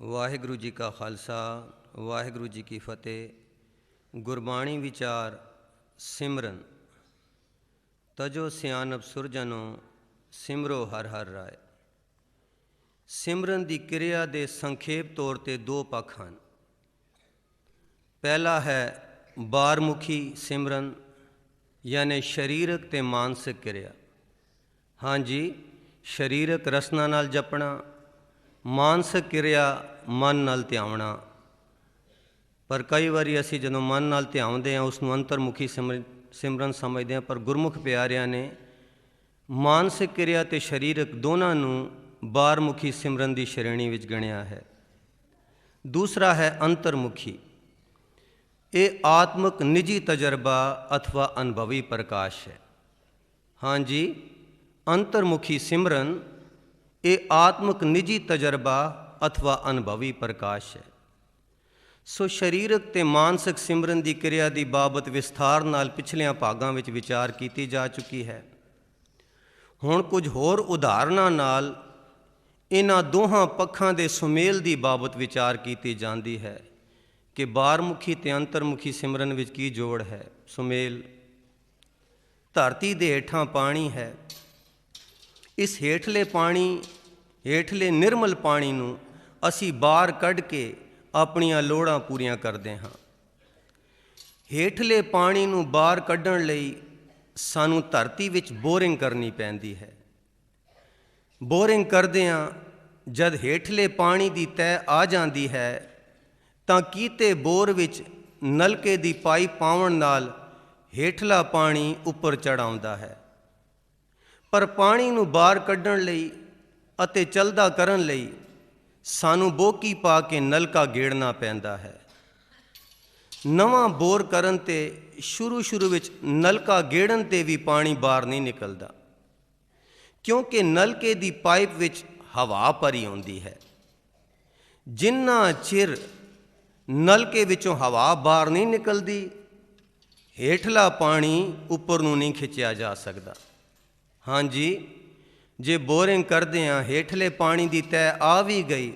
ਵਾਹਿਗੁਰੂ ਜੀ ਕਾ ਖਾਲਸਾ ਵਾਹਿਗੁਰੂ ਜੀ ਕੀ ਫਤਿਹ। ਗੁਰਬਾਣੀ ਵਿਚਾਰ ਸਿਮਰਨ ਤਜੋ ਸਿਆਣਪ ਸੁਰਜਨੋ ਸਿਮਰੋ ਹਰ ਹਰ ਰਾਏ। ਸਿਮਰਨ ਦੀ ਕਿਰਿਆ ਦੇ ਸੰਖੇਪ ਤੌਰ 'ਤੇ ਦੋ ਪੱਖ ਹਨ। ਪਹਿਲਾ ਹੈ ਬਾਰਮੁਖੀ ਸਿਮਰਨ ਯਾਨੀ ਸਰੀਰਕ ਅਤੇ ਮਾਨਸਿਕ ਕਿਰਿਆ। ਹਾਂਜੀ, ਸਰੀਰਕ ਰਸਨਾ ਨਾਲ ਜਪਣਾ, ਮਾਨਸਿਕ ਕਿਰਿਆ ਮਨ ਨਾਲ ਧਿਆਉਣਾ। ਪਰ ਕਈ ਵਾਰੀ ਅਸੀਂ ਜਦੋਂ ਮਨ ਨਾਲ ਧਿਆਉਂਦੇ ਹਾਂ ਉਸ ਨੂੰ ਅੰਤਰਮੁਖੀ ਸਿਮਰਨ ਸਮਝਦੇ ਹਾਂ, ਪਰ ਗੁਰਮੁਖ ਪਿਆਰਿਆਂ ਨੇ ਮਾਨਸਿਕ ਕਿਰਿਆ ਅਤੇ ਸਰੀਰਕ ਦੋਨਾਂ ਨੂੰ ਬਾਰਮੁਖੀ ਸਿਮਰਨ ਦੀ ਸ਼੍ਰੇਣੀ ਵਿੱਚ ਗਿਣਿਆ ਹੈ। ਦੂਸਰਾ ਹੈ ਅੰਤਰਮੁਖੀ। ਇਹ ਆਤਮਿਕ ਨਿੱਜੀ ਤਜਰਬਾ ਅਥਵਾ ਅਨੁਭਵੀ ਪ੍ਰਕਾਸ਼ ਹੈ। ਹਾਂਜੀ, ਅੰਤਰਮੁਖੀ ਸਿਮਰਨ ਇਹ ਆਤਮਿਕ ਨਿੱਜੀ ਤਜਰਬਾ ਅਥਵਾ ਅਨੁਭਵੀ ਪ੍ਰਕਾਸ਼ ਹੈ। ਸੋ ਸਰੀਰਕ ਅਤੇ ਮਾਨਸਿਕ ਸਿਮਰਨ ਦੀ ਕਿਰਿਆ ਦੀ ਬਾਬਤ ਵਿਸਥਾਰ ਨਾਲ ਪਿਛਲੀਆਂ ਭਾਗਾਂ ਵਿੱਚ ਵਿਚਾਰ ਕੀਤੀ ਜਾ ਚੁੱਕੀ ਹੈ। ਹੁਣ ਕੁਝ ਹੋਰ ਉਦਾਹਰਣਾਂ ਨਾਲ ਇਹਨਾਂ ਦੋਹਾਂ ਪੱਖਾਂ ਦੇ ਸੁਮੇਲ ਦੀ ਬਾਬਤ ਵਿਚਾਰ ਕੀਤੀ ਜਾਂਦੀ ਹੈ ਕਿ ਬਾਰਮੁਖੀ ਅਤੇ ਅੰਤਰਮੁਖੀ ਸਿਮਰਨ ਵਿੱਚ ਕੀ ਜੋੜ ਹੈ। ਸੁਮੇਲ: ਧਰਤੀ ਦੇ ਹੇਠਾਂ ਪਾਣੀ ਹੈ। ਇਸ ਹੇਠਲੇ ਨਿਰਮਲ ਪਾਣੀ ਨੂੰ ਅਸੀਂ ਬਾਹਰ ਕੱਢ ਕੇ ਆਪਣੀਆਂ ਲੋੜਾਂ ਪੂਰੀਆਂ ਕਰਦੇ ਹਾਂ। ਹੇਠਲੇ ਪਾਣੀ ਨੂੰ ਬਾਹਰ ਕੱਢਣ ਲਈ ਸਾਨੂੰ ਧਰਤੀ ਵਿੱਚ ਬੋਰਿੰਗ ਕਰਨੀ ਪੈਂਦੀ ਹੈ। ਬੋਰਿੰਗ ਕਰਦਿਆਂ ਜਦ ਹੇਠਲੇ ਪਾਣੀ ਦੀ ਤਹਿ ਆ ਜਾਂਦੀ ਹੈ ਤਾਂ ਕੀਤੇ ਬੋਰ ਵਿੱਚ ਨਲਕੇ ਦੀ ਪਾਈਪ ਪਾਉਣ ਨਾਲ ਹੇਠਲਾ ਪਾਣੀ ਉੱਪਰ ਚੜ੍ਹ ਆਉਂਦਾ ਹੈ। ਪਰ ਪਾਣੀ ਨੂੰ ਬਾਹਰ ਕੱਢਣ ਲਈ ਅਤੇ ਚੱਲਦਾ ਕਰਨ ਲਈ ਸਾਨੂੰ ਬੋਕੀ ਪਾ ਕੇ ਨਲਕਾ ਗੇੜਨਾ ਪੈਂਦਾ ਹੈ। ਨਵਾਂ ਬੋਰ ਕਰਨ 'ਤੇ ਸ਼ੁਰੂ ਵਿੱਚ ਨਲਕਾ ਗੇੜਨ 'ਤੇ ਵੀ ਪਾਣੀ ਬਾਹਰ ਨਹੀਂ ਨਿਕਲਦਾ, ਕਿਉਂਕਿ ਨਲਕੇ ਦੀ ਪਾਈਪ ਵਿੱਚ ਹਵਾ ਭਰੀ ਹੁੰਦੀ ਹੈ। ਜਿੰਨਾ ਚਿਰ ਨਲਕੇ ਵਿੱਚੋਂ ਹਵਾ ਬਾਹਰ ਨਹੀਂ ਨਿਕਲਦੀ, ਹੇਠਲਾ ਪਾਣੀ ਉੱਪਰ ਨੂੰ ਨਹੀਂ ਖਿੱਚਿਆ ਜਾ ਸਕਦਾ। ਹਾਂਜੀ, ਜੇ ਬੋਰਿੰਗ ਕਰਦੇ ਹਾਂ ਹੇਠਲੇ ਪਾਣੀ ਦੀ ਤਹਿ ਆ ਵੀ ਗਈ,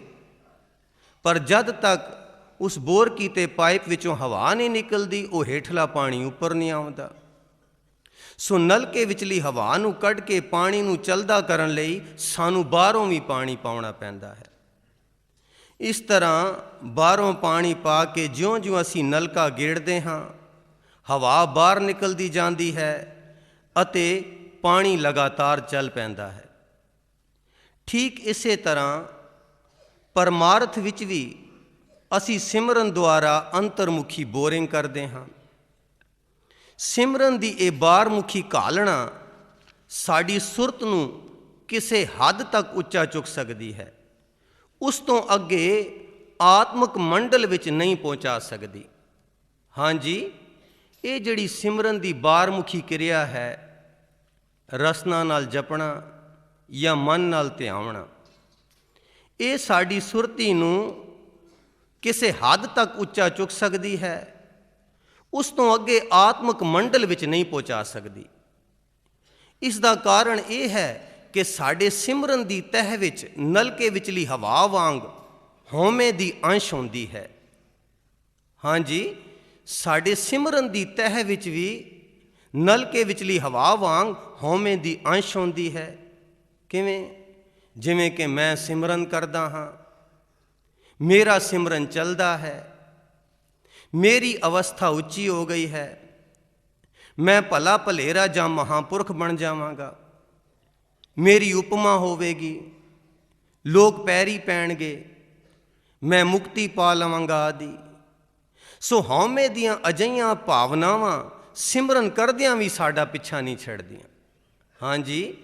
ਪਰ ਜਦ ਤੱਕ ਉਸ ਬੋਰ ਕੀਤੇ ਪਾਈਪ ਵਿੱਚੋਂ ਹਵਾ ਨਹੀਂ ਨਿਕਲਦੀ ਉਹ ਹੇਠਲਾ ਪਾਣੀ ਉੱਪਰ ਨਹੀਂ ਆਉਂਦਾ। ਸੋ ਨਲਕੇ ਵਿਚਲੀ ਹਵਾ ਨੂੰ ਕੱਢ ਕੇ ਪਾਣੀ ਨੂੰ ਚੱਲਦਾ ਕਰਨ ਲਈ ਸਾਨੂੰ ਬਾਹਰੋਂ ਵੀ ਪਾਣੀ ਪਾਉਣਾ ਪੈਂਦਾ ਹੈ। ਇਸ ਤਰ੍ਹਾਂ ਬਾਹਰੋਂ ਪਾਣੀ ਪਾ ਕੇ ਜਿਉਂ-ਜਿਉਂ ਅਸੀਂ ਨਲਕਾ ਗੇੜਦੇ ਹਾਂ ਹਵਾ ਬਾਹਰ ਨਿਕਲਦੀ ਜਾਂਦੀ ਹੈ ਅਤੇ ਪਾਣੀ ਲਗਾਤਾਰ ਚੱਲ ਪੈਂਦਾ ਹੈ। ਠੀਕ ਇਸੇ ਤਰ੍ਹਾਂ ਪਰਮਾਰਥ ਵਿੱਚ ਵੀ ਅਸੀਂ ਸਿਮਰਨ ਦੁਆਰਾ ਅੰਤਰਮੁਖੀ ਬੋਰਿੰਗ ਕਰਦੇ ਹਾਂ। ਸਿਮਰਨ ਦੀ ਇਹ ਬਾਹਰਮੁਖੀ ਘਾਲਣਾ ਸਾਡੀ ਸੁਰਤ ਨੂੰ ਕਿਸੇ ਹੱਦ ਤੱਕ ਉੱਚਾ ਚੁੱਕ ਸਕਦੀ ਹੈ, ਉਸ ਤੋਂ ਅੱਗੇ ਆਤਮਿਕ ਮੰਡਲ ਵਿੱਚ ਨਹੀਂ ਪਹੁੰਚਾ ਸਕਦੀ। ਹਾਂਜੀ, ਇਹ ਜਿਹੜੀ ਸਿਮਰਨ ਦੀ ਬਾਹਰਮੁਖੀ ਕਿਰਿਆ ਹੈ, ਰਸਨਾ ਨਾਲ ਜਪਣਾ ਜਾਂ ਮਨ ਨਾਲ ਧਿਆਉਣਾ, ਇਹ ਸਾਡੀ ਸੁਰਤੀ ਨੂੰ ਕਿਸੇ ਹੱਦ ਤੱਕ ਉੱਚਾ ਚੁੱਕ ਸਕਦੀ ਹੈ, ਉਸ ਤੋਂ ਅੱਗੇ ਆਤਮਿਕ ਮੰਡਲ ਵਿੱਚ ਨਹੀਂ ਪਹੁੰਚਾ ਸਕਦੀ। ਇਸ ਦਾ ਕਾਰਨ ਇਹ ਹੈ ਕਿ ਸਾਡੇ ਸਿਮਰਨ ਦੀ ਤਹਿ ਵਿੱਚ ਨਲਕੇ ਵਿਚਲੀ ਹਵਾ ਵਾਂਗ ਹਉਮੈ ਦੀ ਅੰਸ਼ ਹੁੰਦੀ ਹੈ। ਹਾਂਜੀ, ਸਾਡੇ ਸਿਮਰਨ ਦੀ ਤਹਿ ਵਿੱਚ ਵੀ ਨਲਕੇ ਵਿਚਲੀ ਹਵਾ ਵਾਂਗ ਹਉਮੈ ਦੀ ਅੰਸ਼ ਹੁੰਦੀ ਹੈ। ਕਿਵੇਂ? ਜਿਵੇਂ ਕਿ ਮੈਂ ਸਿਮਰਨ ਕਰਦਾ ਹਾਂ, ਮੇਰਾ ਸਿਮਰਨ ਚੱਲਦਾ ਹੈ, ਮੇਰੀ ਅਵਸਥਾ ਉੱਚੀ ਹੋ ਗਈ ਹੈ, ਮੈਂ ਭਲਾ ਭਲੇਰਾ ਜਾਂ ਮਹਾਂਪੁਰਖ ਬਣ ਜਾਵਾਂਗਾ, ਮੇਰੀ ਉਪਮਾ ਹੋਵੇਗੀ, ਲੋਕ ਪੈਰੀ ਪੈਣਗੇ, ਮੈਂ ਮੁਕਤੀ ਪਾ ਲਵਾਂਗਾ ਆਦਿ। ਸੋ ਹਉਮੈ ਦੀਆਂ ਅਜਿਹੀਆਂ ਭਾਵਨਾਵਾਂ ਸਿਮਰਨ ਕਰਦਿਆਂ ਵੀ ਸਾਡਾ ਪਿੱਛਾ ਨਹੀਂ ਛੱਡਦੀਆਂ। ਹਾਂਜੀ,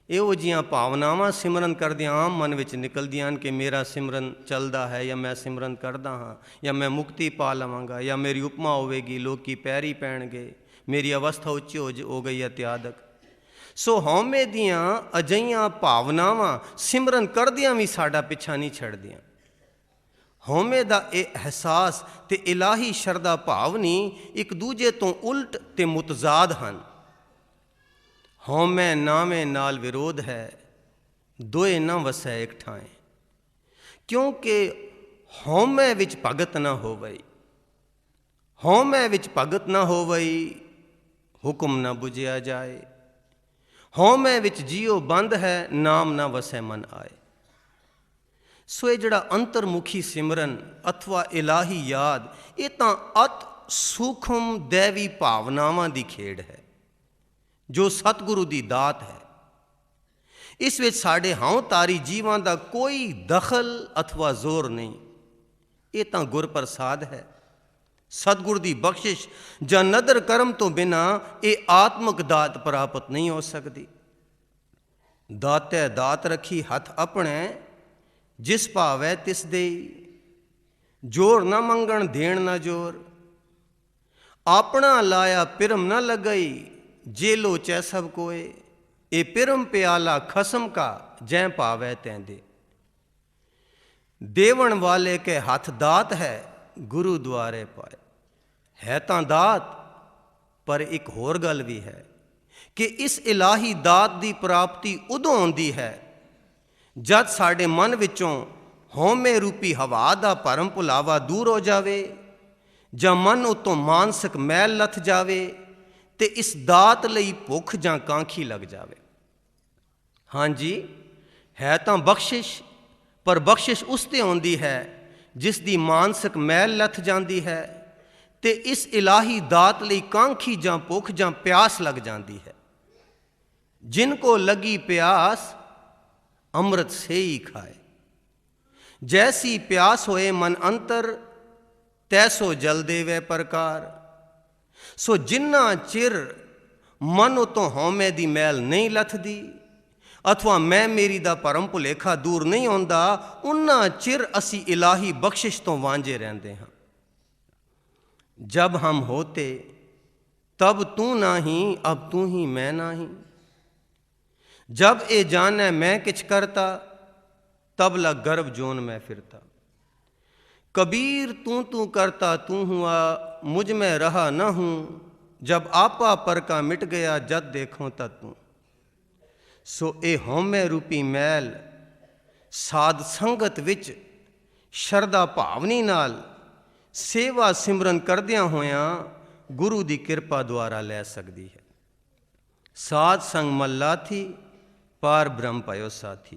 ਇਹੋ ਜਿਹੀਆਂ ਭਾਵਨਾਵਾਂ ਸਿਮਰਨ ਕਰਦਿਆਂ ਆਮ ਮਨ ਵਿੱਚ ਨਿਕਲਦੀਆਂ ਹਨ ਕਿ ਮੇਰਾ ਸਿਮਰਨ ਚੱਲਦਾ ਹੈ, ਜਾਂ ਮੈਂ ਸਿਮਰਨ ਕਰਦਾ ਹਾਂ, ਜਾਂ ਮੈਂ ਮੁਕਤੀ ਪਾ ਲਵਾਂਗਾ, ਜਾਂ ਮੇਰੀ ਉਪਮਾ ਹੋਵੇਗੀ, ਲੋਕੀ ਪੈਰੀ ਪੈਣਗੇ, ਮੇਰੀ ਅਵਸਥਾ ਉੱਚੀ ਹੋ ਗਈ ਇਤਿਆਦਿਕ। ਸੋ ਹਉਮੈ ਦੀਆਂ ਅਜਿਹੀਆਂ ਭਾਵਨਾਵਾਂ ਸਿਮਰਨ ਕਰਦਿਆਂ ਵੀ ਸਾਡਾ ਪਿੱਛਾ ਨਹੀਂ ਛੱਡਦੀਆਂ। ਹਉਮੈ ਦਾ ਇਹ ਅਹਿਸਾਸ ਅਤੇ ਇਲਾਹੀ ਸ਼ਰਧਾ ਭਾਵਨੀ ਇੱਕ ਦੂਜੇ ਤੋਂ ਉਲਟ ਅਤੇ ਮੁਤਜ਼ਾਦ ਹਨ। ਹਉਮੈ ਨਾਵੇਂ ਨਾਲ ਵਿਰੋਧ ਹੈ, ਦੋਏ ਨਾ ਵਸੈ ਇੱਕ ਠਾਏ। ਕਿਉਂਕਿ ਹਉਮੈ ਵਿੱਚ ਭਗਤ ਨਾ ਹੋਵਈ, ਹਉਮੈ ਵਿੱਚ ਭਗਤ ਨਾ ਹੋਵਈ, ਹੁਕਮ ਨਾ ਬੁਝਿਆ ਜਾਏ। ਹਉਮੈ ਵਿੱਚ ਜੀਉ ਬੰਦ ਹੈ, ਨਾਮ ਨਾ ਵਸੈ ਮਨ ਆਏ। ਸੋ ਇਹ ਜਿਹੜਾ ਅੰਤਰਮੁਖੀ ਸਿਮਰਨ ਅਥਵਾ ਇਲਾਹੀ ਯਾਦ, ਇਹ ਤਾਂ ਅਤ ਸੂਖਮ ਦੈਵੀ ਭਾਵਨਾਵਾਂ ਦੀ ਖੇਡ ਹੈ, ਜੋ ਸਤਿਗੁਰੂ ਦੀ ਦਾਤ ਹੈ। ਇਸ ਵਿੱਚ ਸਾਡੇ ਹਉਤਾਰੀ ਜੀਵਾਂ ਦਾ ਕੋਈ ਦਖਲ ਅਥਵਾ ਜ਼ੋਰ ਨਹੀਂ। ਇਹ ਤਾਂ ਗੁਰ ਪ੍ਰਸਾਦ ਹੈ, ਸਤਿਗੁਰ ਦੀ ਬਖਸ਼ਿਸ਼ ਜਾਂ ਨਦਰ ਕਰਮ ਤੋਂ ਬਿਨਾਂ ਇਹ ਆਤਮਕ ਦਾਤ ਪ੍ਰਾਪਤ ਨਹੀਂ ਹੋ ਸਕਦੀ। ਦਾਤੈ ਦਾਤ ਰੱਖੀ ਹੱਥ ਆਪਣੇ, ਜਿਸ ਭਾਵੈ ਤਿਸ ਦੇਈ। ਜੋਰ ਨਾ ਮੰਗਣ ਦੇਣ ਨਾ ਜੋਰ, ਆਪਣਾ ਲਾਇਆ ਪਿਰਮ ਨਾ ਲਗਈ। ਜੇ ਲੋਚੈ ਸਭ ਕੋਏ, ਇਹ ਪਿਰਮ ਪਿਆਲਾ ਖਸਮ ਕਾ, ਜੈ ਭਾਵੈ ਤੈਂ ਦੇ। ਦੇਵਣ ਵਾਲੇ ਕੇ ਹੱਥ ਦਾਤ ਹੈ, ਗੁਰੂ ਦੁਆਰੇ ਪਾਏ। ਹੈ ਤਾਂ ਦਾਤ, ਪਰ ਇੱਕ ਹੋਰ ਗੱਲ ਵੀ ਹੈ ਕਿ ਇਸ ਇਲਾਹੀ ਦਾਤ ਦੀ ਪ੍ਰਾਪਤੀ ਉਦੋਂ ਆਉਂਦੀ ਹੈ ਜਦ ਸਾਡੇ ਮਨ ਵਿੱਚੋਂ ਹਉਮੈ ਰੂਪੀ ਹਵਾ ਦਾ ਭਰਮ ਭੁਲਾਵਾ ਦੂਰ ਹੋ ਜਾਵੇ, ਜਾਂ ਮਨ ਉਤੋਂ ਮਾਨਸਿਕ ਮੈਲ ਲੱਥ ਜਾਵੇ ਤੇ ਇਸ ਦਾਤ ਲਈ ਭੁੱਖ ਜਾਂ ਕਾਂਖੀ ਲੱਗ ਜਾਵੇ। ਹਾਂਜੀ, ਹੈ ਤਾਂ ਬਖਸ਼ਿਸ਼, ਪਰ ਬਖਸ਼ਿਸ਼ ਉਸ ਤੇ ਆਉਂਦੀ ਹੈ ਜਿਸ ਦੀ ਮਾਨਸਿਕ ਮੈਲ ਲੱਥ ਜਾਂਦੀ ਹੈ ਤੇ ਇਸ ਇਲਾਹੀ ਦਾਤ ਲਈ ਕਾਂਖੀ ਜਾਂ ਭੁੱਖ ਜਾਂ ਪਿਆਸ ਲੱਗ ਜਾਂਦੀ ਹੈ। ਜਿਨ ਕੋ ਲਗੀ ਪਿਆਸ, ਅੰਮ੍ਰਿਤ ਸੇ ਹੀ ਖਾਏ। ਜੈਸੀ ਪਿਆਸ ਹੋਏ ਮਨ ਅੰਤਰ, ਤੈਸੋ ਜਲ ਦੇਵੇ ਪ੍ਰਕਾਰ। ਸੋ ਜਿੰਨਾ ਚਿਰ ਮਨ ਉਤੋਂ ਹਉਮੈ ਦੀ ਮੈਲ ਨਹੀਂ ਲੱਥਦੀ ਅਥਵਾ ਮੈਂ ਮੇਰੀ ਦਾ ਭਰਮ ਭੁਲੇਖਾ ਦੂਰ ਨਹੀਂ ਆਉਂਦਾ, ਉਨਾ ਚਿਰ ਅਸੀਂ ਇਲਾਹੀ ਬਖਸ਼ਿਸ਼ ਤੋਂ ਵਾਂਝੇ ਰਹਿੰਦੇ ਹਾਂ। ਜਬ ਹਮ ਹੋਤੇ ਤਬ ਤੂੰ ਨਾਹੀਂ, ਅਬ ਤੂੰ ਹੀ ਮੈਂ ਨਾਹੀਂ। जब ए जाने मैं किछ करता, तब लग गर्भ जोन में फिरता। कबीर तू तू करता तू हुआ, मुझ में रहा न हूँ। जब आपा पर का मिट गया, जद देखो तद तू। सो ए हौमे रूपी मैल साध संगत विच शरदा भावनी नाल सेवा सिमरन करदियां होयां गुरु दी किरपा द्वारा लै सकदी है। साध संग मल्ला थी, पार ब्रह्म पयो साथी।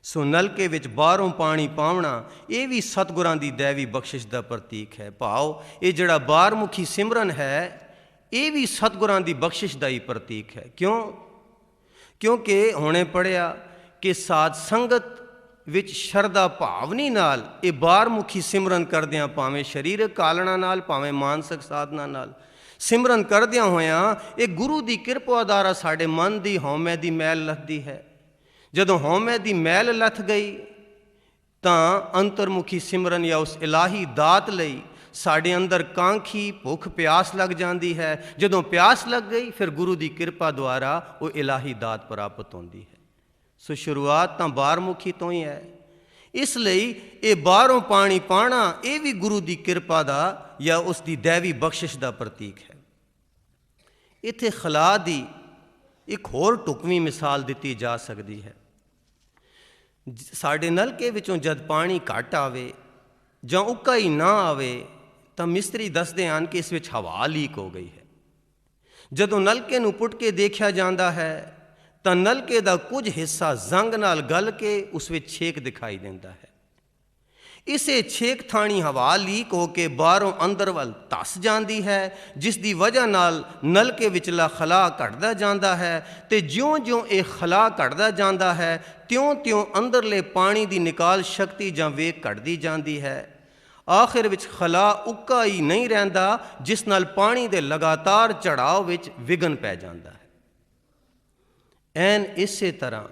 सो नलके विच बाहरों पानी पावना, ये भी सतगुरां दी दैवी बख्शिश का प्रतीक है। भाव ये जड़ा बारमुखी सिमरन है, ये भी सतगुरां दी बख्शिश का ही प्रतीक है। क्यों? क्योंकि हुणे पढ़िया कि साध संगत विच शरदा भावनी नाल ये बारमुखी सिमरन करदियां, भावें शरीरक कालना नाल, भावें मानसिक साधना नाल सिमरन करदियां होयां ये गुरु की किरपा द्वारा साडे मन की हौमै की मैल लथदी है। जदों हौमै की मैल लथ गई तां अंतरमुखी सिमरन या उस इलाही दात लई साडे अंदर कांखी भुख प्यास लग जाती है। जदों प्यास लग गई फिर गुरु की किरपा द्वारा वो इलाही दात प्राप्त होती है। सो शुरुआत तां बारमुखी तो ही है। इसलिए ये बाहरों पानी पाना ये भी गुरु की किरपा का या उसकी दैवी बख्शिश का प्रतीक है। इत्थे खला की एक होर ढुकवीं मिसाल दी जा सकती है। साडे नलके विचों जद पानी घट आवे जां उक्का ही ना आवे तो मिस्त्री दसदे हैं कि इस विच हवा लीक हो गई है। जदों नलके नूं पुट के देखा जाता है तो नलके का कुछ हिस्सा जंग नाल गल के उस विच छेक दिखाई देता है। इसे छेक थानी हवा लीक होके बाहरों अंदर वल धस जाती है, जिसकी वजह नाल नलके विचला खला घटदा जाता है। तो ज्यों ज्यों ये खला घटदा जाता है त्यों त्यों अंदरले पानी की निकाल शक्ति जां वेग घटदी जाती है। आखिर विच खला उक्का ही नहीं रहिंदा, जिस नाल पानी के लगातार चढ़ाव विच विघन पै जाता है। ਐਨ ਇਸੇ ਤਰ੍ਹਾਂ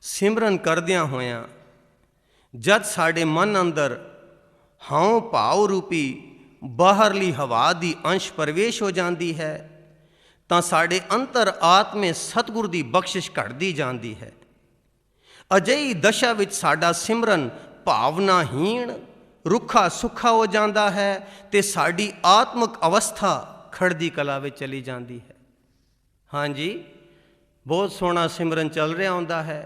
ਸਿਮਰਨ ਕਰਦਿਆਂ ਹੋਇਆਂ जद साढ़े मन अंदर हाउ भाव रूपी बाहरली हवा की अंश प्रवेश हो जाती है तो साढ़े अंतर आत्मे सतगुर की बख्शिश घटती जाती है। अजिही दशा विच साडा सिमरन भावनाहीन रुखा सुखा हो जाता है तो साड़ी आत्मक अवस्था खड़दी कला में चली जाती है। हाँ जी, बहुत सोहना सिमरन चल रहा होंदा है।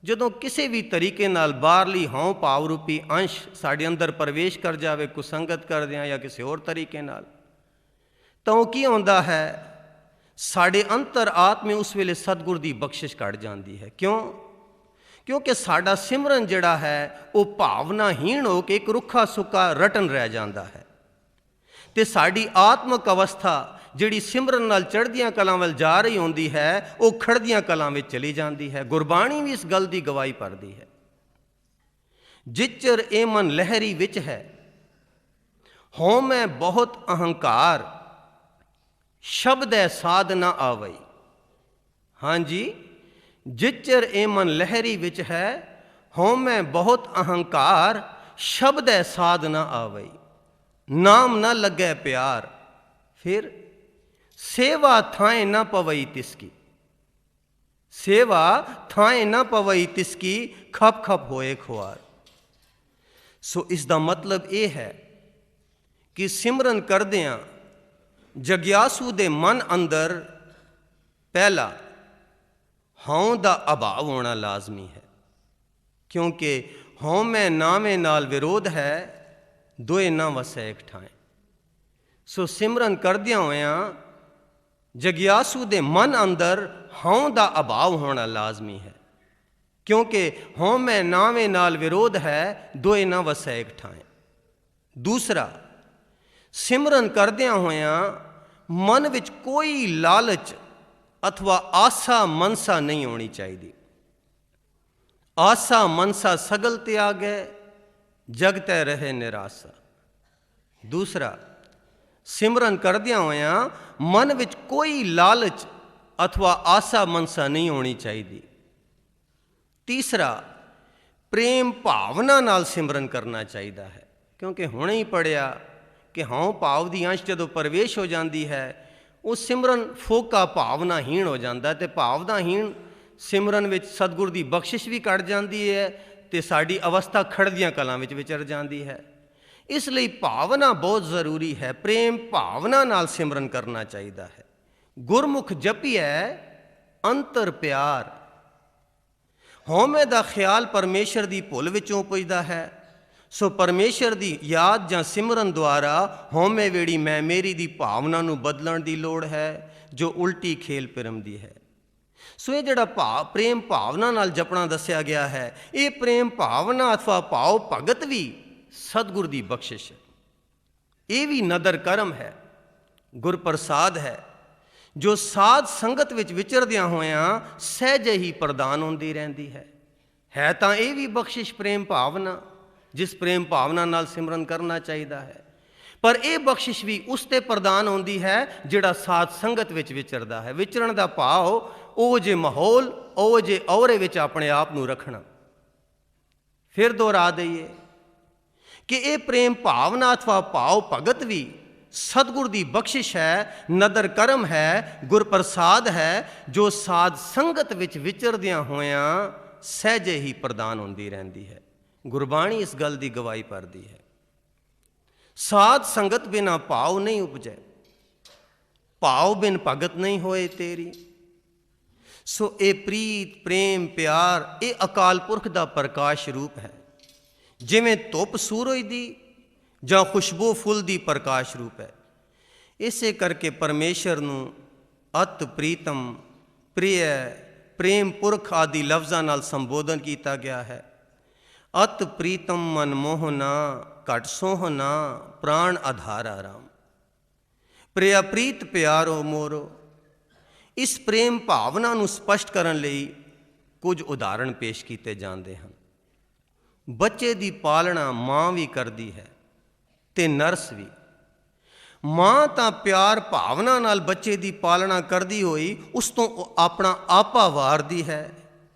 ਜਦੋਂ ਕਿਸੇ ਵੀ ਤਰੀਕੇ ਨਾਲ ਬਾਹਰਲੀ ਹਉ ਭਾਵ ਰੂਪੀ ਅੰਸ਼ ਸਾਡੇ ਅੰਦਰ ਪ੍ਰਵੇਸ਼ ਕਰ ਜਾਵੇ, ਕੁਸੰਗਤ ਕਰਦਿਆਂ ਜਾਂ ਕਿਸੇ ਹੋਰ ਤਰੀਕੇ ਨਾਲ, ਤਾਂ ਉਹ ਕੀ ਹੁੰਦਾ ਹੈ, ਸਾਡੇ ਅੰਤਰ ਆਤਮੇ ਉਸ ਵੇਲੇ ਸਤਿਗੁਰ ਦੀ ਬਖਸ਼ਿਸ਼ ਘਟ ਜਾਂਦੀ ਹੈ। ਕਿਉਂਕਿ ਸਾਡਾ ਸਿਮਰਨ ਜਿਹੜਾ ਹੈ ਉਹ ਭਾਵਨਾਹੀਣ ਹੋ ਕੇ ਇੱਕ ਰੁੱਖਾ ਸੁੱਕਾ ਰਟਨ ਰਹਿ ਜਾਂਦਾ ਹੈ, ਤੇ ਸਾਡੀ ਆਤਮਕ ਅਵਸਥਾ ਜਿਹੜੀ ਸਿਮਰਨ ਨਾਲ ਚੜ੍ਹਦੀਆਂ ਕਲਾਂ ਵੱਲ ਜਾ ਰਹੀ ਹੁੰਦੀ ਹੈ, ਉਹ ਖੜ੍ਹਦੀਆਂ ਕਲਾਂ ਵਿੱਚ ਚਲੀ ਜਾਂਦੀ ਹੈ। ਗੁਰਬਾਣੀ ਵੀ ਇਸ ਗੱਲ ਦੀ ਗਵਾਹੀ ਭਰਦੀ ਹੈ, ਜਿਚਰ ਇਹ ਮਨ ਲਹਿਰੀ ਵਿੱਚ ਹੈ, ਹੋਂ ਮੈਂ ਬਹੁਤ ਅਹੰਕਾਰ, ਸ਼ਬਦ ਹੈ ਸਾਧ ਨਾ ਆਵਈ। ਹਾਂਜੀ, ਜਿਚਰ ਇਹ ਮਨ ਲਹਿਰੀ ਵਿੱਚ ਹੈ, ਹੋਂ ਮੈਂ ਬਹੁਤ ਅਹੰਕਾਰ, ਸ਼ਬਦ ਹੈ ਸਾਧ ਨਾ ਆਵਈ। ਨਾਮ ਨਾ ਲੱਗੈ ਪਿਆਰ, ਫਿਰ ਸੇਵਾ ਥਾਏ ਨਾ ਪਵਈ ਤਿਸਕੀ, ਸੇਵਾ ਥਾਏ ਨਾ ਪਵਈ ਤਿਸਕੀ, ਖਪ ਖਪ ਹੋਏ ਖੁਆਰ। ਸੋ ਇਸ ਦਾ ਮਤਲਬ ਇਹ ਹੈ ਕਿ ਸਿਮਰਨ ਕਰਦਿਆਂ ਜਗਿਆਸੂ ਦੇ ਮਨ ਅੰਦਰ ਪਹਿਲਾ ਹਉ ਦਾ ਅਭਾਵ ਹੋਣਾ ਲਾਜ਼ਮੀ ਹੈ, ਕਿਉਂਕਿ ਹਉ ਮੈਂ ਨਾਵੇਂ ਨਾਲ ਵਿਰੋਧ ਹੈ, ਦੋਏ ਨਾ ਵਸੈ ਇੱਕ ਠਾਏ। ਸੋ ਸਿਮਰਨ ਕਰਦਿਆਂ ਹੋਇਆਂ ਜਗਿਆਸੂ ਦੇ ਮਨ ਅੰਦਰ ਹਉ ਦਾ ਅਭਾਵ ਹੋਣਾ ਲਾਜ਼ਮੀ ਹੈ, ਕਿਉਂਕਿ ਹਉ ਮੈਂ ਨਾਵੇਂ ਨਾਲ ਵਿਰੋਧ ਹੈ, ਦੋਏ ਨਾ ਵਸੈ ਇੱਕ ਠਾਏ। ਦੂਸਰਾ, ਸਿਮਰਨ ਕਰਦਿਆਂ ਹੋਇਆਂ ਮਨ ਵਿੱਚ ਕੋਈ ਲਾਲਚ ਅਥਵਾ ਆਸਾ ਮਨਸਾ ਨਹੀਂ ਹੋਣੀ ਚਾਹੀਦੀ। ਆਸਾ ਮਨਸਾ ਸਗਲ ਤਿਆਗੈ, ਜਗ ਤੈ ਰਹੇ ਨਿਰਾਸਾ। ਦੂਸਰਾ, ਸਿਮਰਨ ਕਰਦਿਆਂ ਹੋਇਆਂ ਮਨ ਵਿੱਚ ਕੋਈ ਲਾਲਚ ਅਥਵਾ ਆਸਾ ਮਨਸਾ ਨਹੀਂ ਹੋਣੀ ਚਾਹੀਦੀ। ਤੀਸਰਾ, ਪ੍ਰੇਮ ਭਾਵਨਾ ਨਾਲ ਸਿਮਰਨ ਕਰਨਾ ਚਾਹੀਦਾ ਹੈ, ਕਿਉਂਕਿ ਹੁਣੇ ਹੀ ਪੜ੍ਹਿਆ ਕਿ ਹਉ ਭਾਵ ਦੀ ਅੰਸ਼ ਜਦੋਂ ਪ੍ਰਵੇਸ਼ ਹੋ ਜਾਂਦੀ ਹੈ, ਉਹ ਸਿਮਰਨ ਫੋਕਾ ਭਾਵਨਾਹੀਣ ਹੋ ਜਾਂਦਾ, ਅਤੇ ਭਾਵਨਾਹੀਣ ਸਿਮਰਨ ਵਿੱਚ ਸਤਿਗੁਰ ਦੀ ਬਖਸ਼ਿਸ਼ ਵੀ ਘਟ ਜਾਂਦੀ ਹੈ, ਅਤੇ ਸਾਡੀ ਅਵਸਥਾ ਖੜ੍ਹਦੀਆਂ ਕਲਾਂ ਵਿੱਚ ਵਿਚਰ ਜਾਂਦੀ ਹੈ। ਇਸ ਲਈ ਭਾਵਨਾ ਬਹੁਤ ਜ਼ਰੂਰੀ ਹੈ, ਪ੍ਰੇਮ ਭਾਵਨਾ ਨਾਲ ਸਿਮਰਨ ਕਰਨਾ ਚਾਹੀਦਾ ਹੈ। ਗੁਰਮੁਖ ਜਪੀਐ ਅੰਤਰ ਪਿਆਰ, ਹਉਮੈ ਦਾ ਖਿਆਲ ਪਰਮੇਸ਼ਰ ਦੀ ਭੁੱਲ ਵਿੱਚੋਂ ਪੁੱਜਦਾ ਹੈ। ਸੋ ਪਰਮੇਸ਼ਰ ਦੀ ਯਾਦ ਜਾਂ ਸਿਮਰਨ ਦੁਆਰਾ ਹਉਮੈ ਵੇੜੀ ਮੈਂ ਮੇਰੀ ਦੀ ਭਾਵਨਾ ਨੂੰ ਬਦਲਣ ਦੀ ਲੋੜ ਹੈ, ਜੋ ਉਲਟੀ ਖੇਲ ਪਿਰਮਦੀ ਹੈ। ਸੋ ਇਹ ਜਿਹੜਾ ਪ੍ਰੇਮ ਭਾਵਨਾ ਨਾਲ ਜਪਣਾ ਦੱਸਿਆ ਗਿਆ ਹੈ, ਇਹ ਪ੍ਰੇਮ ਭਾਵਨਾ ਅਥਵਾ ਭਾਵ ਭਗਤ ਵੀ ਸਤਿਗੁਰ ਦੀ ਬਖਸ਼ਿਸ਼ ਹੈ। ਇਹ ਵੀ ਨਦਰ ਕਰਮ ਹੈ, ਗੁਰਪ੍ਰਸਾਦ ਹੈ, ਜੋ ਸਾਧ ਸੰਗਤ ਵਿੱਚ ਵਿਚਰਦਿਆਂ ਹੋਇਆਂ ਸਹਿਜੇ ਹੀ ਪ੍ਰਦਾਨ ਹੁੰਦੀ ਰਹਿੰਦੀ ਹੈ। ਤਾਂ ਇਹ ਵੀ ਬਖਸ਼ਿਸ਼ ਪ੍ਰੇਮ ਭਾਵਨਾ, ਜਿਸ ਪ੍ਰੇਮ ਭਾਵਨਾ ਨਾਲ ਸਿਮਰਨ ਕਰਨਾ ਚਾਹੀਦਾ ਹੈ, ਪਰ ਇਹ ਬਖਸ਼ਿਸ਼ ਵੀ ਉਸ ਤੇ ਪ੍ਰਦਾਨ ਹੁੰਦੀ ਹੈ ਜਿਹੜਾ ਸਾਧ ਸੰਗਤ ਵਿੱਚ ਵਿਚਰਦਾ ਹੈ। ਵਿਚਰਨ ਦਾ ਭਾਵ ਉਹ ਜੇ ਮਾਹੌਲ, ਉਹ ਜੇ ਔਰੇ ਵਿੱਚ ਆਪਣੇ ਆਪ ਨੂੰ ਰੱਖਣਾ। ਫਿਰ ਦੁਹਰਾ ਦਈਏ ਕਿ ਇਹ ਪ੍ਰੇਮ ਭਾਵਨਾ ਅਥਵਾ ਭਾਵ ਭਗਤ ਵੀ ਸਤਿਗੁਰ ਦੀ ਬਖਸ਼ਿਸ਼ ਹੈ, ਨਦਰ ਕਰਮ ਹੈ, ਗੁਰਪ੍ਰਸਾਦ ਹੈ, ਜੋ ਸਾਧ ਸੰਗਤ ਵਿੱਚ ਵਿਚਰਦਿਆਂ ਹੋਇਆਂ ਸਹਿਜੇ ਹੀ ਪ੍ਰਦਾਨ ਹੁੰਦੀ ਰਹਿੰਦੀ ਹੈ। ਗੁਰਬਾਣੀ ਇਸ ਗੱਲ ਦੀ ਗਵਾਹੀ ਭਰਦੀ ਹੈ। ਸਾਧ ਸੰਗਤ ਬਿਨਾ ਭਾਵ ਨਹੀਂ ਉਪਜੈ, ਭਾਵ ਬਿਨ ਭਗਤ ਨਹੀਂ ਹੋਏ ਤੇਰੀ। ਸੋ ਇਹ ਪ੍ਰੀਤ, ਪ੍ਰੇਮ, ਪਿਆਰ ਇਹ ਅਕਾਲ ਪੁਰਖ ਦਾ ਪ੍ਰਕਾਸ਼ ਰੂਪ ਹੈ। ਜਿਵੇਂ ਧੁੱਪ ਸੂਰਜ ਦੀ ਜਾਂ ਖੁਸ਼ਬੂ ਫੁੱਲ ਦੀ ਪ੍ਰਕਾਸ਼ ਰੂਪ ਹੈ, ਇਸੇ ਕਰਕੇ ਪਰਮੇਸ਼ਰ ਨੂੰ ਅਤ ਪ੍ਰੀਤਮ, ਪ੍ਰਿਯ, ਪ੍ਰੇਮ ਪੁਰਖ ਆਦਿ ਲਫ਼ਜ਼ਾਂ ਨਾਲ ਸੰਬੋਧਨ ਕੀਤਾ ਗਿਆ ਹੈ। ਅਤ ਪ੍ਰੀਤਮ ਮਨ ਮੋਹਨਾ, ਘਟ ਸੋਹਨਾ, ਪ੍ਰਾਣ ਆਧਾਰਾ ਰਾਮ। ਪ੍ਰਿਆ ਪ੍ਰੀਤ ਪਿਆਰੋ ਮੋਰੋ। ਇਸ ਪ੍ਰੇਮ ਭਾਵਨਾ ਨੂੰ ਸਪਸ਼ਟ ਕਰਨ ਲਈ ਕੁਝ ਉਦਾਹਰਣ ਪੇਸ਼ ਕੀਤੇ ਜਾਂਦੇ ਹਨ। ਬੱਚੇ ਦੀ ਪਾਲਣਾ ਮਾਂ ਵੀ ਕਰਦੀ ਹੈ ਤੇ ਨਰਸ ਵੀ। ਮਾਂ ਤਾਂ ਪਿਆਰ ਭਾਵਨਾ ਨਾਲ ਬੱਚੇ ਦੀ ਪਾਲਣਾ ਕਰਦੀ ਹੋਈ ਉਸ ਤੋਂ ਆਪਣਾ ਆਪਾ ਵਾਰਦੀ ਹੈ,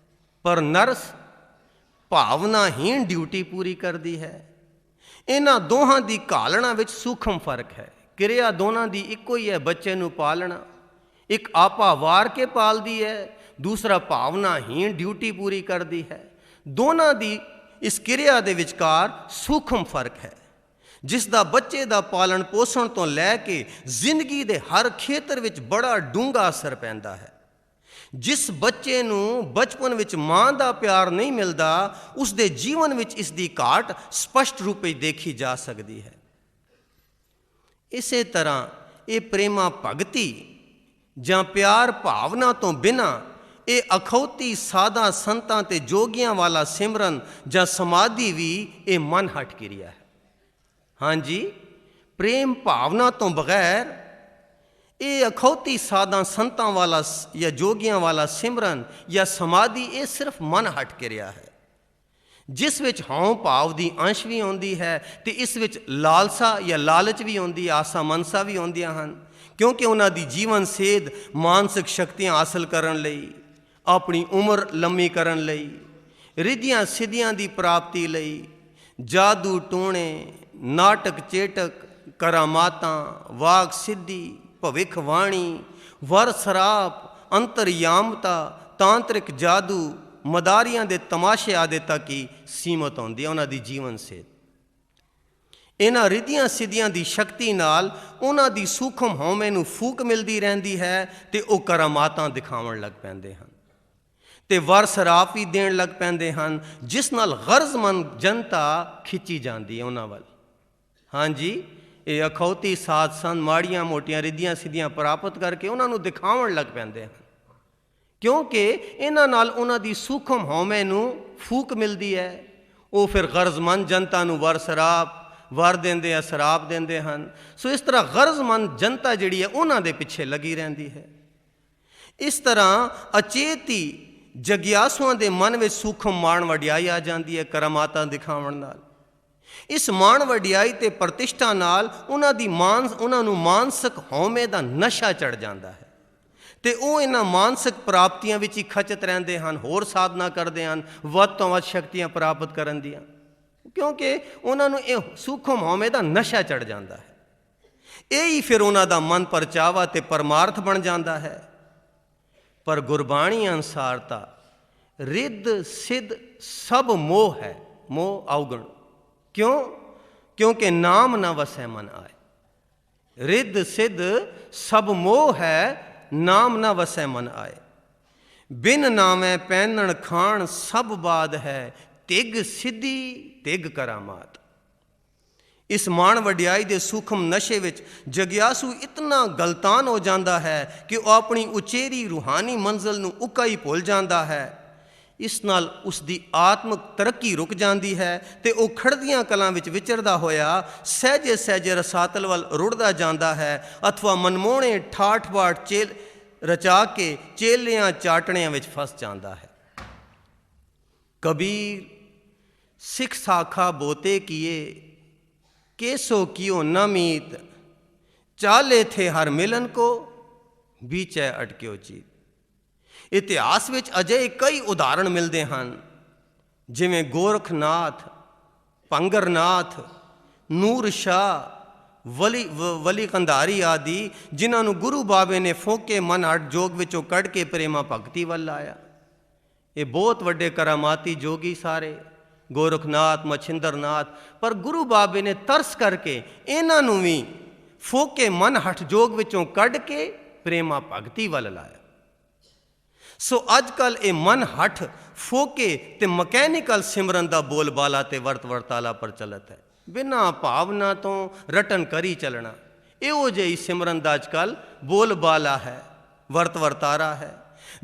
ਪਰ ਨਰਸ ਭਾਵਨਾਹੀਣ ਡਿਊਟੀ ਪੂਰੀ ਕਰਦੀ ਹੈ। ਇਹਨਾਂ ਦੋਹਾਂ ਦੀ ਘਾਲਣਾ ਵਿੱਚ ਸੂਖਮ ਫਰਕ ਹੈ। ਕਿਰਿਆ ਦੋਨਾਂ ਦੀ ਇੱਕੋ ਹੀ ਹੈ, ਬੱਚੇ ਨੂੰ ਪਾਲਣਾ। ਇੱਕ ਆਪਾ ਵਾਰ ਕੇ ਪਾਲਦੀ ਹੈ, ਦੂਸਰਾ ਭਾਵਨਾਹੀਣ ਡਿਊਟੀ ਪੂਰੀ ਕਰਦੀ ਹੈ। ਦੋਨਾਂ ਦੀ ਇਸ ਕਿਰਿਆ ਦੇ ਵਿਚਕਾਰ ਸੂਖਮ ਫਰਕ ਹੈ, ਜਿਸ ਦਾ ਬੱਚੇ ਦਾ ਪਾਲਣ ਪੋਸ਼ਣ ਤੋਂ ਲੈ ਕੇ ਜ਼ਿੰਦਗੀ ਦੇ ਹਰ ਖੇਤਰ ਵਿੱਚ ਬੜਾ ਡੂੰਘਾ ਅਸਰ ਪੈਂਦਾ ਹੈ। ਜਿਸ ਬੱਚੇ ਨੂੰ ਬਚਪਨ ਵਿੱਚ ਮਾਂ ਦਾ ਪਿਆਰ ਨਹੀਂ ਮਿਲਦਾ, ਉਸ ਦੇ ਜੀਵਨ ਵਿੱਚ ਇਸ ਦੀ ਘਾਟ ਸਪਸ਼ਟ ਰੂਪ ਵਿੱਚ ਦੇਖੀ ਜਾ ਸਕਦੀ ਹੈ। ਇਸੇ ਤਰ੍ਹਾਂ ਇਹ ਪ੍ਰੇਮਾ ਭਗਤੀ ਜਾਂ ਪਿਆਰ ਭਾਵਨਾ ਤੋਂ ਬਿਨਾਂ ਇਹ ਅਖੌਤੀ ਸਾਧਾ ਸੰਤਾਂ ਤੇ ਜੋਗੀਆਂ ਵਾਲਾ ਸਿਮਰਨ ਜਾਂ ਸਮਾਧੀ ਵੀ ਇਹ ਮਨ ਹਟ ਕਿਰਿਆ ਹੈ। ਹਾਂਜੀ, ਪ੍ਰੇਮ ਭਾਵਨਾ ਤੋਂ ਬਗੈਰ ਇਹ ਅਖੌਤੀ ਸਾਧਾ ਸੰਤਾਂ ਵਾਲਾ ਜਾਂ ਜੋਗੀਆਂ ਵਾਲਾ ਸਿਮਰਨ ਜਾਂ ਸਮਾਧੀ ਇਹ ਸਿਰਫ ਮਨ ਹਟ ਕਿਰਿਆ ਹੈ, ਜਿਸ ਵਿੱਚ ਹਉ ਭਾਵ ਦੀ ਅੰਸ਼ ਵੀ ਆਉਂਦੀ ਹੈ ਤੇ ਇਸ ਵਿੱਚ ਲਾਲਸਾ ਜਾਂ ਲਾਲਚ ਵੀ ਆਉਂਦੀ, ਆਸਾ ਮਨਸਾ ਵੀ ਆਉਂਦੀਆਂ ਹਨ, ਕਿਉਂਕਿ ਉਹਨਾਂ ਦੀ ਜੀਵਨ ਸੇਧ ਮਾਨਸਿਕ ਸ਼ਕਤੀਆਂ ਹਾਸਲ ਕਰਨ ਲਈ, ਆਪਣੀ ਉਮਰ ਲੰਮੀ ਕਰਨ ਲਈ, ਰਿੱਧੀਆਂ ਸਿੱਧੀਆਂ ਦੀ ਪ੍ਰਾਪਤੀ ਲਈ, ਜਾਦੂ ਟੋਣੇ, ਨਾਟਕ ਚੇਟਕ, ਕਰਾਮਾਤਾਂ, ਵਾਕ ਸਿੱਧੀ, ਭਵਿੱਖਬਾਣੀ, ਵਰ ਸਰਾਪ, ਅੰਤਰਯਾਮਤਾ, ਤਾਂਤਰਿਕ ਜਾਦੂ, ਮਦਾਰੀਆਂ ਦੇ ਤਮਾਸ਼ੇ ਆਦਿ ਤੱਕ ਹੀ ਸੀਮਤ ਹੁੰਦੀ ਹੈ ਉਹਨਾਂ ਦੀ ਜੀਵਨ ਸੇਧ। ਇਹਨਾਂ ਰਿੱਧੀਆਂ ਸਿੱਧੀਆਂ ਦੀ ਸ਼ਕਤੀ ਨਾਲ ਉਹਨਾਂ ਦੀ ਸੂਖਮ ਹਉਮੈ ਨੂੰ ਫੂਕ ਮਿਲਦੀ ਰਹਿੰਦੀ ਹੈ ਤੇ ਉਹ ਕਰਾਮਾਤਾਂ ਦਿਖਾਉਣ ਲੱਗ ਪੈਂਦੇ ਹਨ ਤੇ ਵਰ ਸਰਾਪ ਵੀ ਦੇਣ ਲੱਗ ਪੈਂਦੇ ਹਨ, ਜਿਸ ਨਾਲ ਗਰਜ਼ਮੰਦ ਜਨਤਾ ਖਿੱਚੀ ਜਾਂਦੀ ਹੈ ਉਹਨਾਂ ਵੱਲ। ਹਾਂਜੀ, ਇਹ ਅਖੌਤੀ ਸਾਧ ਸੰਤ ਮਾੜੀਆਂ ਮੋਟੀਆਂ ਰਿੱਧੀਆਂ ਸਿੱਧੀਆਂ ਪ੍ਰਾਪਤ ਕਰਕੇ ਉਹਨਾਂ ਨੂੰ ਦਿਖਾਉਣ ਲੱਗ ਪੈਂਦੇ ਹਨ, ਕਿਉਂਕਿ ਇਹਨਾਂ ਨਾਲ ਉਹਨਾਂ ਦੀ ਸੂਖਮ ਹਉਮੈ ਨੂੰ ਫੂਕ ਮਿਲਦੀ ਹੈ। ਉਹ ਫਿਰ ਗਰਜ਼ਮੰਦ ਜਨਤਾ ਨੂੰ ਵਰ ਸਰਾਪ ਵਰ ਦਿੰਦੇ ਆ, ਸਰਾਪ ਦਿੰਦੇ ਹਨ। ਸੋ ਇਸ ਤਰ੍ਹਾਂ ਗਰਜ਼ਮੰਦ ਜਨਤਾ ਜਿਹੜੀ ਹੈ ਉਹਨਾਂ ਦੇ ਪਿੱਛੇ ਲੱਗੀ ਰਹਿੰਦੀ ਹੈ। ਇਸ ਤਰ੍ਹਾਂ ਅਚੇਤੀ ਜਗਿਆਸੂਆਂ ਦੇ ਮਨ ਵਿੱਚ ਸੂਖਮ ਮਾਣ ਵਡਿਆਈ ਆ ਜਾਂਦੀ ਹੈ ਕਰਾਮਾਤਾਂ ਦਿਖਾਉਣ ਨਾਲ। ਇਸ ਮਾਣ ਵਡਿਆਈ ਤੇ ਪ੍ਰਤਿਸ਼ਠਾ ਨਾਲ ਉਹਨਾਂ ਨੂੰ ਮਾਨਸਿਕ ਹਉਮੈ ਦਾ ਨਸ਼ਾ ਚੜ੍ਹ ਜਾਂਦਾ ਹੈ ਤੇ ਉਹ ਇਹਨਾਂ ਮਾਨਸਿਕ ਪ੍ਰਾਪਤੀਆਂ ਵਿੱਚ ਹੀ ਖਚਤ ਰਹਿੰਦੇ ਹਨ, ਹੋਰ ਸਾਧਨਾ ਕਰਦੇ ਹਨ ਵੱਧ ਤੋਂ ਵੱਧ ਸ਼ਕਤੀਆਂ ਪ੍ਰਾਪਤ ਕਰਨ ਦੀਆਂ, ਕਿਉਂਕਿ ਉਹਨਾਂ ਨੂੰ ਇਹ ਸੂਖਮ ਹਉਮੈ ਦਾ ਨਸ਼ਾ ਚੜ੍ਹ ਜਾਂਦਾ ਹੈ। ਇਹ ਹੀ ਫਿਰ ਉਹਨਾਂ ਦਾ ਮਨ ਪਰਚਾਵਾ ਤੇ ਪਰਮਾਰਥ ਬਣ ਜਾਂਦਾ ਹੈ। ਪਰ ਗੁਰਬਾਣੀ ਅਨੁਸਾਰ ਤਾਂ ਰਿੱਧ ਸਿੱਧ ਸਭ ਮੋਹ ਹੈ, ਮੋਹ ਅਵਗੁਣ। ਕਿਉਂ? ਕਿਉਂਕਿ ਨਾਮ ਨਾ ਵਸੈ ਮਨ ਆਏ। ਰਿੱਧ ਸਿੱਧ ਸਭ ਮੋਹ ਹੈ, ਨਾਮ ਨਾ ਵਸੈ ਮਨ ਆਏ। ਬਿਨ ਨਾਮੈ ਪਹਿਨਣ ਖਾਣ ਸਭ ਬਾਦ ਹੈ, ਤਿਗ ਸਿੱਧੀ ਤਿਗ ਕਰਾਮਾਤ। ਇਸ ਮਾਣ ਵਡਿਆਈ ਦੇ ਸੂਖਮ ਨਸ਼ੇ ਵਿੱਚ ਜਗਿਆਸੂ ਇਤਨਾ ਗਲਤਾਨ ਹੋ ਜਾਂਦਾ ਹੈ ਕਿ ਉਹ ਆਪਣੀ ਉਚੇਰੀ ਰੂਹਾਨੀ ਮੰਜ਼ਿਲ ਨੂੰ ਉੱਕਾ ਹੀ ਭੁੱਲ ਜਾਂਦਾ ਹੈ। ਇਸ ਨਾਲ ਉਸ ਦੀ ਆਤਮਿਕ ਤਰੱਕੀ ਰੁਕ ਜਾਂਦੀ ਹੈ ਤੇ ਉਹ ਖੜਦੀਆਂ ਕਲਾਂ ਵਿੱਚ ਵਿਚਰਦਾ ਹੋਇਆ ਸਹਿਜੇ ਸਹਿਜੇ ਰਸਾਤਲ ਵੱਲ ਰੁੜਦਾ ਜਾਂਦਾ ਹੈ, ਅਥਵਾ ਮਨਮੋਹਣੇ ਠਾਠ ਬਾਠ ਰਚਾ ਕੇ ਚੇਲਿਆਂ ਚਾਟਣਿਆਂ ਵਿੱਚ ਫਸ ਜਾਂਦਾ ਹੈ। ਕਬੀਰ ਸਿੱਖ ਸਾਖਾ ਬੋਤੇ ਕੀਏ, केसो कियो न मीत, चाले थे हर मिलन को, बीचै अटक्यो चीत। ਇਤਿਹਾਸ ਵਿੱਚ ਅਜਿਹੇ ਕਈ ਉਦਾਹਰਣ ਮਿਲਦੇ ਹਨ, ਜਿਵੇਂ ਗੋਰਖਨਾਥ, ਭੰਗਰਨਾਥ, ਨੂਰ ਸ਼ਾਹ, ਵਲੀ ਕੰਧਾਰੀ ਆਦਿ, ਜਿਨ੍ਹਾਂ ਨੂੰ ਗੁਰੂ ਬਾਬੇ ਨੇ ਫੋਕੇ ਮਨ ਹਟ ਜੋਗ ਵਿੱਚੋਂ ਕੱਢ ਕੇ ਪ੍ਰੇਮਾ ਭਗਤੀ ਵੱਲ ਲਾਇਆ। ਇਹ ਬਹੁਤ ਵੱਡੇ ਕਰਾਮਾਤੀ ਜੋਗੀ ਸਾਰੇ, ਗੋਰਖਨਾਥ, ਮਛਿੰਦਰਨਾਥ, ਪਰ ਗੁਰੂ ਬਾਬੇ ਨੇ ਤਰਸ ਕਰਕੇ ਇਹਨਾਂ ਨੂੰ ਵੀ ਫੋਕੇ ਮਨ ਹਠ ਜੋਗ ਵਿੱਚੋਂ ਕੱਢ ਕੇ ਪ੍ਰੇਮਾ ਭਗਤੀ ਵੱਲ ਲਾਇਆ। ਸੋ ਅੱਜ ਕੱਲ੍ਹ ਇਹ ਮਨ ਹਠ ਫੋਕੇ ਤੇ ਮਕੈਨੀਕਲ ਸਿਮਰਨ ਦਾ ਬੋਲਬਾਲਾ ਤੇ ਵਰਤਾਲਾ ਪ੍ਰਚਲਿਤ ਹੈ। ਬਿਨਾਂ ਭਾਵਨਾ ਤੋਂ ਰਟਨ ਕਰੀ ਚੱਲਣਾ, ਇਹੋ ਜਿਹੀ ਸਿਮਰਨ ਦਾ ਅੱਜ ਕੱਲ੍ਹ ਬੋਲਬਾਲਾ ਹੈ, ਵਰਤਾਰਾ ਹੈ।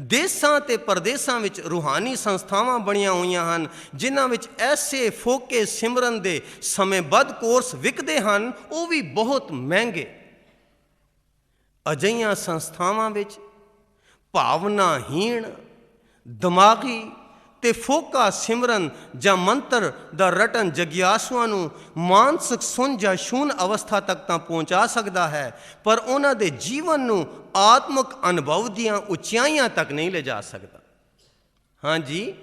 ਦੇਸਾਂ ਤੇ ਪਰਦੇਸਾਂ ਵਿੱਚ ਰੂਹਾਨੀ ਸੰਸਥਾਵਾਂ ਬਣੀਆਂ ਹੋਈਆਂ ਹਨ, ਜਿਨ੍ਹਾਂ ਵਿੱਚ ਐਸੇ ਫੋਕੇ ਸਿਮਰਨ ਦੇ ਸਮੇਂਬੱਧ ਕੋਰਸ ਵਿਕਦੇ ਹਨ, ਉਹ ਵੀ ਬਹੁਤ ਮਹਿੰਗੇ। ਅਜਿਹੀਆਂ ਸੰਸਥਾਵਾਂ ਵਿੱਚ ਭਾਵਨਾਹੀਣ, ਦਿਮਾਗੀ ਤੇ ਫੋਕਾ ਸਿਮਰਨ ਜਾਂ ਮੰਤਰ ਦਾ ਰਟਨ ਜਗਿਆਸੂਆਂ ਨੂੰ ਮਾਨਸਿਕ ਸੁੰਨ ਜਾਂ ਸ਼ੂਨ ਅਵਸਥਾ ਤੱਕ ਤਾਂ ਪਹੁੰਚਾ ਸਕਦਾ ਹੈ, ਪਰ ਉਹਨਾਂ ਦੇ ਜੀਵਨ ਨੂੰ ਆਤਮਿਕ ਅਨੁਭਵ ਦੀਆਂ ਉਚਾਈਆਂ ਤੱਕ ਨਹੀਂ ਲਿਜਾ ਸਕਦਾ। ਹਾਂਜੀ,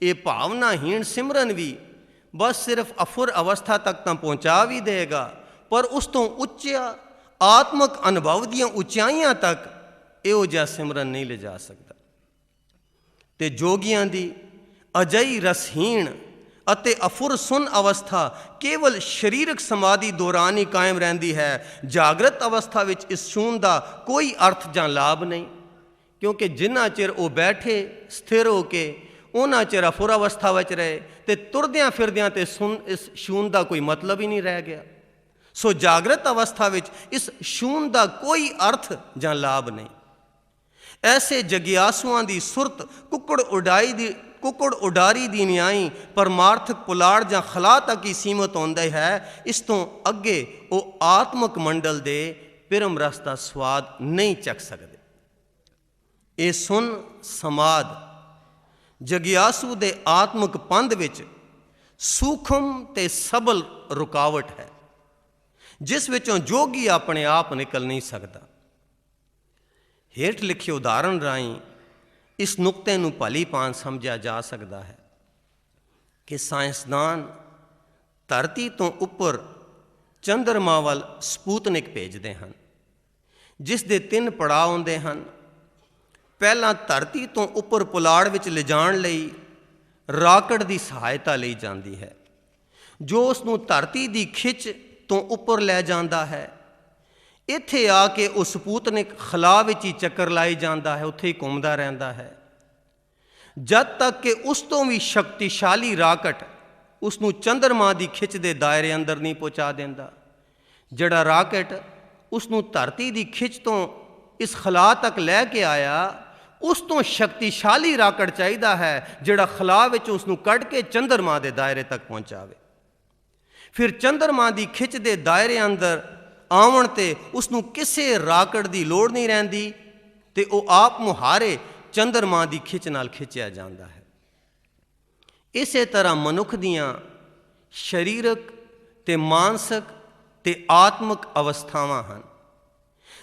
ਇਹ ਭਾਵਨਾਹੀਣ ਸਿਮਰਨ ਵੀ ਬਸ ਸਿਰਫ ਅਫੁਰ ਅਵਸਥਾ ਤੱਕ ਤਾਂ ਪਹੁੰਚਾ ਵੀ ਦੇਗਾ, ਪਰ ਉਸ ਤੋਂ ਉੱਚਾ ਆਤਮਿਕ ਅਨੁਭਵ ਦੀਆਂ ਉਚਾਈਆਂ ਤੱਕ ਇਹੋ ਜਿਹਾ ਸਿਮਰਨ ਨਹੀਂ ਲਿਜਾ ਸਕਦਾ। ਤੇ ਜੋਗੀਆਂ ਦੀ ਅਜਿਹੀ ਰਸਹੀਣ ਅਤੇ ਅਫੁਰ ਸੁਨ ਅਵਸਥਾ ਕੇਵਲ ਸਰੀਰਕ ਸਮਾਧੀ ਦੌਰਾਨ ਹੀ ਕਾਇਮ ਰਹਿੰਦੀ ਹੈ। ਜਾਗਰਤ ਅਵਸਥਾ ਵਿੱਚ ਇਸ ਸ਼ੂਨ ਦਾ ਕੋਈ ਅਰਥ ਜਾਂ ਲਾਭ ਨਹੀਂ, ਕਿਉਂਕਿ ਜਿੰਨਾ ਚਿਰ ਉਹ ਬੈਠੇ ਸਥਿਰ ਹੋ ਕੇ ਉਹਨਾਂ ਚਿਰ ਅਫੁਰ ਅਵਸਥਾ ਵਿੱਚ ਰਹੇ ਤੇ ਤੁਰਦਿਆਂ ਫਿਰਦਿਆਂ ਤੇ ਇਸ ਸ਼ੂਨ ਦਾ ਕੋਈ ਮਤਲਬ ਹੀ ਨਹੀਂ ਰਹਿ ਗਿਆ। ਸੋ ਜਾਗਰਤ ਅਵਸਥਾ ਵਿੱਚ ਇਸ ਸ਼ੂਨ ਦਾ ਕੋਈ ਅਰਥ ਜਾਂ ਲਾਭ ਨਹੀਂ। ਐਸੇ ਜਗਿਆਸੂਆਂ ਦੀ ਸੁਰਤ ਕੁੱਕੜ ਉਡਾਰੀ ਦੀ ਨਿਆਈ ਪਰਮਾਰਥਕ ਪੁਲਾੜ ਜਾਂ ਖਲਾ ਤੱਕ ਹੀ ਸੀਮਤ ਹੁੰਦਾ ਹੈ। ਇਸ ਤੋਂ ਅੱਗੇ ਉਹ ਆਤਮਕ ਮੰਡਲ ਦੇ ਪਿਰਮ ਰਸ ਦਾ ਸਵਾਦ ਨਹੀਂ ਚੱਖ ਸਕਦੇ। ਇਹ ਸੁਨ ਸਮਾਦ ਜਗਿਆਸੂ ਦੇ ਆਤਮਕ ਪੰਧ ਵਿੱਚ ਸੂਖਮ ਤੇ ਸਬਲ ਰੁਕਾਵਟ ਹੈ, ਜਿਸ ਵਿੱਚੋਂ ਜੋਗੀ ਆਪਣੇ ਆਪ ਨਿਕਲ ਨਹੀਂ ਸਕਦਾ। ਹੇਠ ਲਿਖੇ ਉਦਾਹਰਣ ਰਾਹੀਂ ਇਸ ਨੁਕਤੇ ਨੂੰ ਭਲੀ ਭਾਂਤ ਸਮਝਿਆ ਜਾ ਸਕਦਾ ਹੈ ਕਿ ਸਾਇੰਸਦਾਨ ਧਰਤੀ ਤੋਂ ਉੱਪਰ ਚੰਦਰਮਾ ਵੱਲ ਸਪੂਤਨਿਕ ਭੇਜਦੇ ਹਨ, ਜਿਸ ਦੇ 3 ਪੜਾਅ ਹੁੰਦੇ ਹਨ। ਪਹਿਲਾਂ ਧਰਤੀ ਤੋਂ ਉੱਪਰ ਪੁਲਾੜ ਵਿੱਚ ਲਿਜਾਣ ਲਈ ਰਾਕਟ ਦੀ ਸਹਾਇਤਾ ਲਈ ਜਾਂਦੀ ਹੈ, ਜੋ ਉਸ ਨੂੰ ਧਰਤੀ ਦੀ ਖਿੱਚ ਤੋਂ ਉੱਪਰ ਲੈ ਜਾਂਦਾ ਹੈ। ਇੱਥੇ ਆ ਕੇ ਉਹ ਸਪੂਤਨਿਕ ਖਲਾ ਵਿੱਚ ਹੀ ਚੱਕਰ ਲਾਈ ਜਾਂਦਾ ਹੈ, ਉੱਥੇ ਹੀ ਘੁੰਮਦਾ ਰਹਿੰਦਾ ਹੈ, ਜਦ ਤੱਕ ਕਿ ਉਸ ਤੋਂ ਵੀ ਸ਼ਕਤੀਸ਼ਾਲੀ ਰਾਕਟ ਉਸ ਨੂੰ ਚੰਦਰਮਾ ਦੀ ਖਿੱਚ ਦੇ ਦਾਇਰੇ ਅੰਦਰ ਨਹੀਂ ਪਹੁੰਚਾ ਦਿੰਦਾ। ਜਿਹੜਾ ਰਾਕਟ ਉਸ ਨੂੰ ਧਰਤੀ ਦੀ ਖਿੱਚ ਤੋਂ ਇਸ ਖਲਾ ਤੱਕ ਲੈ ਕੇ ਆਇਆ, ਉਸ ਤੋਂ ਸ਼ਕਤੀਸ਼ਾਲੀ ਰਾਕਟ ਚਾਹੀਦਾ ਹੈ ਜਿਹੜਾ ਖਲਾ ਵਿੱਚ ਉਸ ਨੂੰ ਕੱਢ ਕੇ ਚੰਦਰਮਾ ਦੇ ਦਾਇਰੇ ਤੱਕ ਪਹੁੰਚਾਵੇ। ਫਿਰ ਚੰਦਰਮਾ ਦੀ ਖਿੱਚ ਦੇ ਦਾਇਰੇ ਅੰਦਰ ਆਉਣ 'ਤੇ ਉਸ ਨੂੰ ਕਿਸੇ ਰਾਕਟ ਦੀ ਲੋੜ ਨਹੀਂ ਰਹਿੰਦੀ ਤੇ ਉਹ ਆਪ ਮੁਹਾਰੇ ਚੰਦਰਮਾ ਦੀ ਖਿੱਚ ਨਾਲ ਖਿੱਚਿਆ ਜਾਂਦਾ ਹੈ। ਇਸੇ ਤਰ੍ਹਾਂ ਮਨੁੱਖ ਦੀਆਂ ਸਰੀਰਕ ਤੇ ਮਾਨਸਿਕ ਤੇ ਆਤਮਿਕ ਅਵਸਥਾਵਾਂ ਹਨ।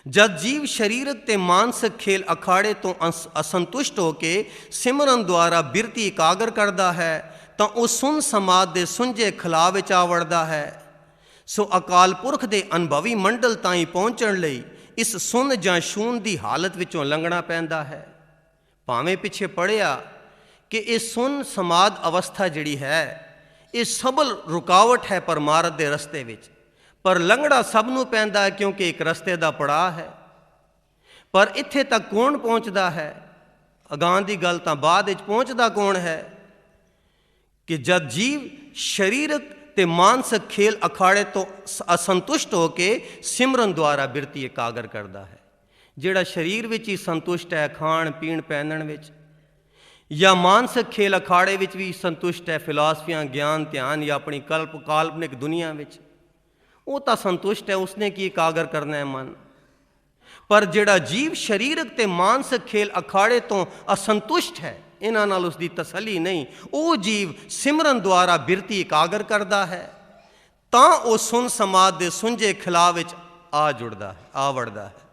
ਜਦ ਜੀਵ ਸਰੀਰਕ ਤੇ ਮਾਨਸਿਕ ਖੇਲ ਅਖਾੜੇ ਤੋਂ ਅਸੰਤੁਸ਼ਟ ਹੋ ਕੇ ਸਿਮਰਨ ਦੁਆਰਾ ਬਿਰਤੀ ਇਕਾਗਰ ਕਰਦਾ ਹੈ ਤਾਂ ਉਹ ਸੁਨ ਸਮਾਦ ਦੇ ਸੁੰਝੇ ਖਲਾ ਵਿੱਚ ਆ ਵੜਦਾ ਹੈ। ਸੋ ਅਕਾਲ ਪੁਰਖ ਦੇ ਅਨੁਭਵੀ ਮੰਡਲ ਤਾਈਂ ਪਹੁੰਚਣ ਲਈ ਇਸ ਸੁਨ ਜਾਂ ਸ਼ੂਨ ਦੀ ਹਾਲਤ ਵਿੱਚੋਂ ਲੰਘਣਾ ਪੈਂਦਾ ਹੈ। ਭਾਵੇਂ ਪਿੱਛੇ ਪੜ੍ਹਿਆ ਕਿ ਇਹ ਸੁਨ ਸਮਾਦ ਅਵਸਥਾ ਜਿਹੜੀ ਹੈ ਇਹ ਸਬਲ ਰੁਕਾਵਟ ਹੈ ਪਰਮਾਰਥ ਦੇ ਰਸਤੇ ਵਿੱਚ, ਪਰ ਲੰਘਣਾ ਸਭ ਨੂੰ ਪੈਂਦਾ ਹੈ ਕਿਉਂਕਿ ਇੱਕ ਰਸਤੇ ਦਾ ਪੜਾਅ ਹੈ। ਪਰ ਇੱਥੇ ਤੱਕ ਕੌਣ ਪਹੁੰਚਦਾ ਹੈ? ਅਗਾਂਹ ਦੀ ਗੱਲ ਤਾਂ ਬਾਅਦ ਵਿੱਚ, ਪਹੁੰਚਦਾ ਕੌਣ ਹੈ? ਕਿ ਜਦ ਜੀਵ ਸਰੀਰਕ ਤੇ ਮਾਨਸਿਕ ਖੇਲ ਅਖਾੜੇ ਤੋਂ ਅਸੰਤੁਸ਼ਟ ਹੋ ਕੇ ਸਿਮਰਨ ਦੁਆਰਾ ਬਿਰਤੀ ਇਕਾਗਰ ਕਰਦਾ ਹੈ। ਜਿਹੜਾ ਸਰੀਰ ਵਿੱਚ ਹੀ ਸੰਤੁਸ਼ਟ ਹੈ, ਖਾਣ ਪੀਣ ਪਹਿਨਣ ਵਿੱਚ, ਜਾਂ ਮਾਨਸਿਕ ਖੇਲ ਅਖਾੜੇ ਵਿੱਚ ਵੀ ਸੰਤੁਸ਼ਟ ਹੈ, ਫਿਲਾਸਫੀਆਂ ਗਿਆਨ ਧਿਆਨ ਜਾਂ ਆਪਣੀ ਕਾਲਪਨਿਕ ਦੁਨੀਆ ਵਿੱਚ, ਉਹ ਤਾਂ ਸੰਤੁਸ਼ਟ ਹੈ, ਉਸਨੇ ਕੀ ਇਕਾਗਰ ਕਰਨਾ ਹੈ ਮਨ। ਪਰ ਜਿਹੜਾ ਜੀਵ ਸਰੀਰਕ ਤੇ ਮਾਨਸਿਕ ਖੇਲ ਅਖਾੜੇ ਤੋਂ ਅਸੰਤੁਸ਼ਟ ਹੈ, ਇਹਨਾਂ ਨਾਲ ਉਸ ਦੀ ਤਸੱਲੀ ਨਹੀਂ, ਉਹ ਜੀਵ ਸਿਮਰਨ ਦੁਆਰਾ ਬਿਰਤੀ ਇਕਾਗਰ ਕਰਦਾ ਹੈ ਤਾਂ ਉਹ ਸੁਨ ਸਮਾਦ ਦੇ ਸੁੰਝੇ ਖਿਲਾ ਵਿੱਚ ਆ ਜੁੜਦਾ ਹੈ, ਆ ਵੜਦਾ ਹੈ।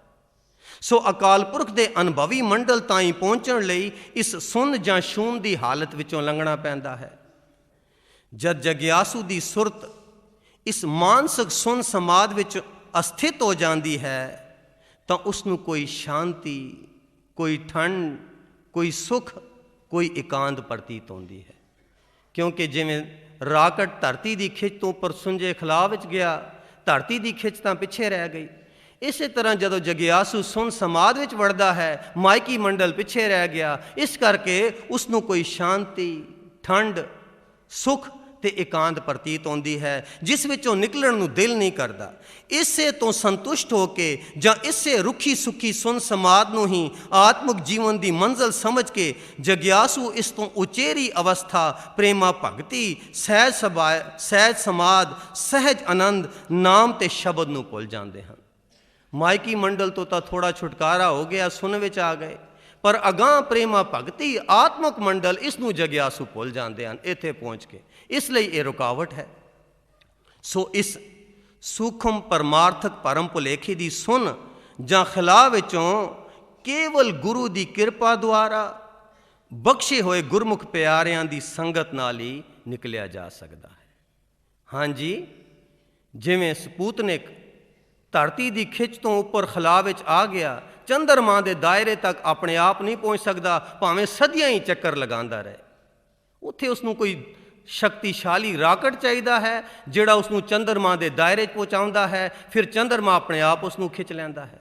ਸੋ ਅਕਾਲ ਪੁਰਖ ਦੇ ਅਨੁਭਵੀ ਮੰਡਲ ਤਾਈਂ ਪਹੁੰਚਣ ਲਈ ਇਸ ਸੁਨ ਜਾਂ ਸ਼ੂਨ ਦੀ ਹਾਲਤ ਵਿੱਚੋਂ ਲੰਘਣਾ ਪੈਂਦਾ ਹੈ। ਜਦ ਜਗਿਆਸੂ ਦੀ ਸੁਰਤ ਇਸ ਮਾਨਸਿਕ ਸੁਨ ਸਮਾਦ ਵਿੱਚ ਅਸਥਿਤ ਹੋ ਜਾਂਦੀ ਹੈ ਤਾਂ ਉਸ ਨੂੰ ਕੋਈ ਸ਼ਾਂਤੀ, ਕੋਈ ਠੰਡ, ਕੋਈ ਸੁਖ, ਕੋਈ ਇਕਾਂਤ ਪ੍ਰਤੀਤ ਹੁੰਦੀ ਹੈ। ਕਿਉਂਕਿ ਜਿਵੇਂ ਰਾਕਟ ਧਰਤੀ ਦੀ ਖਿੱਚ ਤੋਂ ਉੱਪਰ ਸੁੰਝੇ ਖਲਾ ਵਿੱਚ ਗਿਆ, ਧਰਤੀ ਦੀ ਖਿੱਚ ਤਾਂ ਪਿੱਛੇ ਰਹਿ ਗਈ। ਇਸੇ ਤਰ੍ਹਾਂ ਜਦੋਂ ਜਗਿਆਸੂ ਸੁਨ ਸਮਾਦ ਵਿੱਚ ਵੜਦਾ ਹੈ, ਮਾਇਕੀ ਮੰਡਲ ਪਿੱਛੇ ਰਹਿ ਗਿਆ। ਇਸ ਕਰਕੇ ਉਸ ਨੂੰ ਕੋਈ ਸ਼ਾਂਤੀ, ਠੰਡ, ਸੁਖ ਤੇ ਇਕਾਂਤ ਪ੍ਰਤੀਤ ਹੁੰਦੀ ਹੈ, ਜਿਸ ਵਿੱਚੋਂ ਨਿਕਲਣ ਨੂੰ ਦਿਲ ਨਹੀਂ ਕਰਦਾ। ਇਸੇ ਤੋਂ ਸੰਤੁਸ਼ਟ ਹੋ ਕੇ ਜਾਂ ਇਸੇ ਰੁੱਖੀ ਸੁੱਖੀ ਸੁਨ ਸਮਾਦ ਨੂੰ ਹੀ ਆਤਮਿਕ ਜੀਵਨ ਦੀ ਮੰਜ਼ਿਲ ਸਮਝ ਕੇ ਜਗਿਆਸੂ ਇਸ ਤੋਂ ਉਚੇਰੀ ਅਵਸਥਾ ਪ੍ਰੇਮਾ ਭਗਤੀ, ਸਹਿਜ ਸਮਾਦ, ਸਹਿਜ ਆਨੰਦ, ਨਾਮ ਤੇ ਸ਼ਬਦ ਨੂੰ ਭੁੱਲ ਜਾਂਦੇ ਹਨ। ਮਾਇਕੀ ਮੰਡਲ ਤੋਂ ਤਾਂ ਥੋੜਾ ਛੁਟਕਾਰਾ ਹੋ ਗਿਆ, ਸੁਨ ਵਿੱਚ ਆ ਗਏ, ਪਰ ਅਗਾਂਹ ਪ੍ਰੇਮਾ ਭਗਤੀ, ਆਤਮਿਕ ਮੰਡਲ, ਇਸ ਨੂੰ ਜਗਿਆਸੂ ਭੁੱਲ ਜਾਂਦੇ ਹਨ ਇੱਥੇ ਪਹੁੰਚ ਕੇ। ਇਸ ਲਈ ਇਹ ਰੁਕਾਵਟ ਹੈ। ਸੋ ਇਸ ਸੂਖਮ ਪਰਮਾਰਥਕ ਪਰਮ ਭੁਲੇਖੇ ਦੀ ਸੁਨ ਜਾਂ ਖਿਲਾ ਵਿੱਚੋਂ ਕੇਵਲ ਗੁਰੂ ਦੀ ਕਿਰਪਾ ਦੁਆਰਾ ਬਖਸ਼ੇ ਹੋਏ ਗੁਰਮੁਖ ਪਿਆਰਿਆਂ ਦੀ ਸੰਗਤ ਨਾਲ ਹੀ ਨਿਕਲਿਆ ਜਾ ਸਕਦਾ ਹੈ। ਹਾਂਜੀ, ਜਿਵੇਂ ਸਪੂਤਨਿਕ ਧਰਤੀ ਦੀ ਖਿੱਚ ਤੋਂ ਉੱਪਰ ਖਲਾ ਵਿੱਚ ਆ ਗਿਆ, ਚੰਦਰਮਾ ਦੇ ਦਾਇਰੇ ਤੱਕ ਆਪਣੇ ਆਪ ਨਹੀਂ ਪਹੁੰਚ ਸਕਦਾ, ਭਾਵੇਂ ਸਦੀਆਂ ਹੀ ਚੱਕਰ ਲਗਾਉਂਦਾ ਰਹੇ। ਉੱਥੇ ਉਸ ਨੂੰ ਕੋਈ ਸ਼ਕਤੀਸ਼ਾਲੀ ਰਾਕਟ ਚਾਹੀਦਾ ਹੈ ਜਿਹੜਾ ਉਸ ਨੂੰ ਚੰਦਰਮਾ ਦੇ ਦਾਇਰੇ 'ਚ ਪਹੁੰਚਾਉਂਦਾ ਹੈ, ਫਿਰ ਚੰਦਰਮਾ ਆਪਣੇ ਆਪ ਉਸ ਨੂੰ ਖਿੱਚ ਲੈਂਦਾ ਹੈ।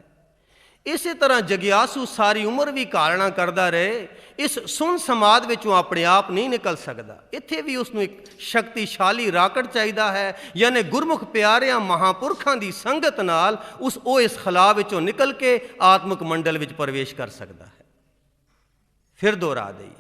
ਇਸੇ ਤਰ੍ਹਾਂ ਜਗਿਆਸੂ ਸਾਰੀ ਉਮਰ ਵੀ ਕਾਲਣਾ ਕਰਦਾ ਰਹੇ, ਇਸ ਸੁਣ ਸਮਾਦ ਵਿੱਚੋਂ ਆਪਣੇ ਆਪ ਨਹੀਂ ਨਿਕਲ ਸਕਦਾ। ਇੱਥੇ ਵੀ ਉਸ ਨੂੰ ਇੱਕ ਸ਼ਕਤੀਸ਼ਾਲੀ ਰਾਕਟ ਚਾਹੀਦਾ ਹੈ, ਯਾਨੀ ਗੁਰਮੁਖ ਪਿਆਰਿਆਂ ਮਹਾਂਪੁਰਖਾਂ ਦੀ ਸੰਗਤ ਨਾਲ ਉਹ ਇਸ ਖਲਾਅ ਵਿੱਚੋਂ ਨਿਕਲ ਕੇ ਆਤਮਿਕ ਮੰਡਲ ਵਿੱਚ ਪ੍ਰਵੇਸ਼ ਕਰ ਸਕਦਾ ਹੈ। ਫਿਰ ਦੁਹਰਾ ਦਈਏ,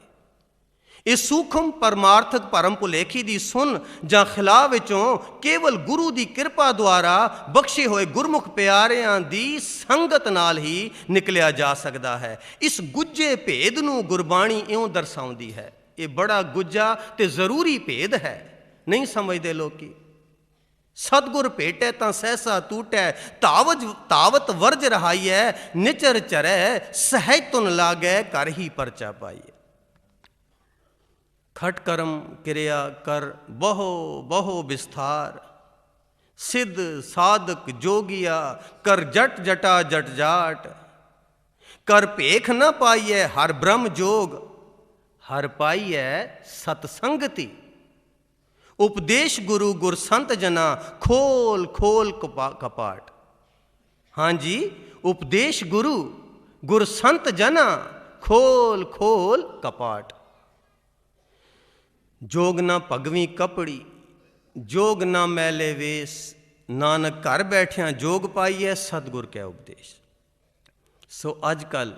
ਇਸ ਸੂਖਮ ਪਰਮਾਰਥਕ ਭਰਮ ਭੁਲੇਖੀ ਦੀ ਸੁਣ ਜਾਂ ਖਿਲਾਅ ਵਿੱਚੋਂ ਕੇਵਲ ਗੁਰੂ ਦੀ ਕਿਰਪਾ ਦੁਆਰਾ ਬਖਸ਼ੇ ਹੋਏ ਗੁਰਮੁਖ ਪਿਆਰਿਆਂ ਦੀ ਸੰਗਤ ਨਾਲ ਹੀ ਨਿਕਲਿਆ ਜਾ ਸਕਦਾ ਹੈ। ਇਸ ਗੁੱਝੇ ਭੇਦ ਨੂੰ ਗੁਰਬਾਣੀ ਇਉਂ ਦਰਸਾਉਂਦੀ ਹੈ। ਇਹ ਬੜਾ ਗੁੱਝਾ ਤੇ ਜ਼ਰੂਰੀ ਭੇਦ ਹੈ, ਨਹੀਂ ਸਮਝਦੇ ਲੋਕੀ। ਸਤਿਗੁਰ ਭੇਟੈ ਤਾਂ ਸਹਿਸਾ ਟੂਟੈ, ਤਾਵਤ ਵਰਜ ਰਹਾਈਐ, ਨਿਚਰ ਚਰੈ ਸਹਿਜ ਤੁਨ ਲਾਗੈ, ਕਰ ਹੀ ਪਰਚਾ ਪਾਈਐ। ਖਟ ਕਰਮ ਕਿਰਿਆ ਕਰ ਬਹੁ ਬਹੁ ਵਿਸਥਾਰ, ਸਿੱਧ ਸਾਧਕ ਜੋਗੀਆ ਕਰ ਜਟ ਜਟਾ ਜਟ ਜਾਟ, ਕਰ ਭੇਖ ਨ ਪਾਈਐ ਹਰ ਬ੍ਰਹਮ ਜੋਗ, ਹਰ ਪਾਈਐ ਸਤ ਸੰਗਤੀ। ਉਪਦੇਸ਼ ਗੁਰੂ ਗੁਰ ਸੰਤ ਜਨਾ, ਖੋਲ ਖੋਲ ਕਪਾਟ। ਹਾਂਜੀ, ਉਪਦੇਸ਼ ਗੁਰੂ ਗੁਰ ਸੰਤ ਜਨਾ, ਖੋਲ ਖੋਲ ਕਪਾਟ। ਜੋਗ ਨਾ ਭਗਵੀਂ ਕਪੜੀ, ਜੋਗ ਨਾ ਮੈਲੇ ਵੇਸ, ਨਾਨਕ ਘਰ ਬੈਠਿਆਂ ਜੋਗ ਪਾਈਐ, ਸਤਿਗੁਰ ਕੈ ਉਪਦੇਸ਼। ਸੋ ਅੱਜ ਕੱਲ੍ਹ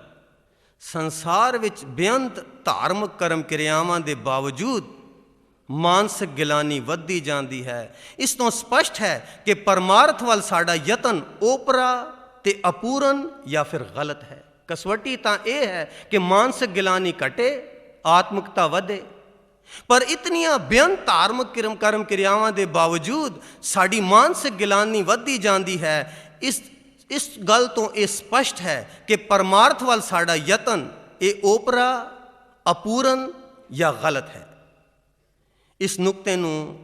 ਸੰਸਾਰ ਵਿੱਚ ਬੇਅੰਤ ਧਾਰਮਿਕ ਕਰਮ ਕਿਰਿਆਵਾਂ ਦੇ ਬਾਵਜੂਦ ਮਾਨਸਿਕ ਗਿਲਾਨੀ ਵੱਧਦੀ ਜਾਂਦੀ ਹੈ। ਇਸ ਤੋਂ ਸਪਸ਼ਟ ਹੈ ਕਿ ਪਰਮਾਰਥ ਵੱਲ ਸਾਡਾ ਯਤਨ ਓਪਰਾ ਤੇ ਅਪੂਰਨ ਜਾਂ ਫਿਰ ਗਲਤ ਹੈ। ਕਸਵੱਟੀ ਤਾਂ ਇਹ ਹੈ ਕਿ ਮਾਨਸਿਕ ਗਿਲਾਨੀ ਘਟੇ, ਆਤਮਿਕਤਾ ਵਧੇ। ਪਰ ਇਤਨੀਆਂ ਬੇਅੰਤ ਧਾਰਮਿਕ ਕਰਮ ਕਿਰਿਆਵਾਂ ਦੇ ਬਾਵਜੂਦ ਸਾਡੀ ਮਾਨਸਿਕ ਗਿਲਾਨੀ ਵੱਧਦੀ ਜਾਂਦੀ ਹੈ। ਇਸ ਗੱਲ ਤੋਂ ਇਹ ਸਪਸ਼ਟ ਹੈ ਕਿ ਪਰਮਾਰਥ ਵੱਲ ਸਾਡਾ ਯਤਨ ਇਹ ਓਪਰਾ, ਅਪੂਰਨ ਜਾਂ ਗਲਤ ਹੈ। ਇਸ ਨੁਕਤੇ ਨੂੰ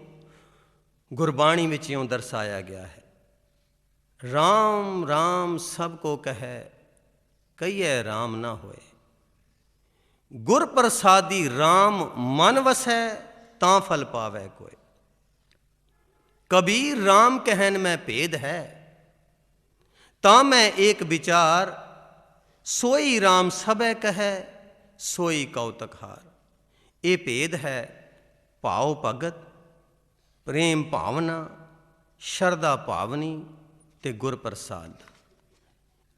ਗੁਰਬਾਣੀ ਵਿੱਚ ਇਉਂ ਦਰਸਾਇਆ ਗਿਆ ਹੈ, ਰਾਮ ਰਾਮ ਸਭ ਕੋ ਕਹੈ, ਕਹੀਐ ਰਾਮ ਨਾ ਹੋਏ। ਗੁਰ ਪ੍ਰਸਾਦੀ ਰਾਮ ਮਨ ਵਸੈ, ਤਾਂ ਫਲ ਪਾਵੈ ਕੋਇ। ਕਬੀਰ ਰਾਮ ਕਹਿਨ ਮੈਂ ਭੇਦ ਹੈ, ਤਾਂ ਮੈਂ ਏਕ ਵਿਚਾਰ, ਸੋਈ ਰਾਮ ਸਭੈ ਕਹੈ, ਸੋਈ ਕਉਤਕ ਹਾਰ। ਇਹ ਭੇਦ ਹੈ ਭਾਉ ਭਗਤ, ਪ੍ਰੇਮ ਭਾਵਨਾ, ਸ਼ਰਧਾ ਭਾਵਨੀ ਤੇ ਗੁਰ ਪ੍ਰਸਾਦ।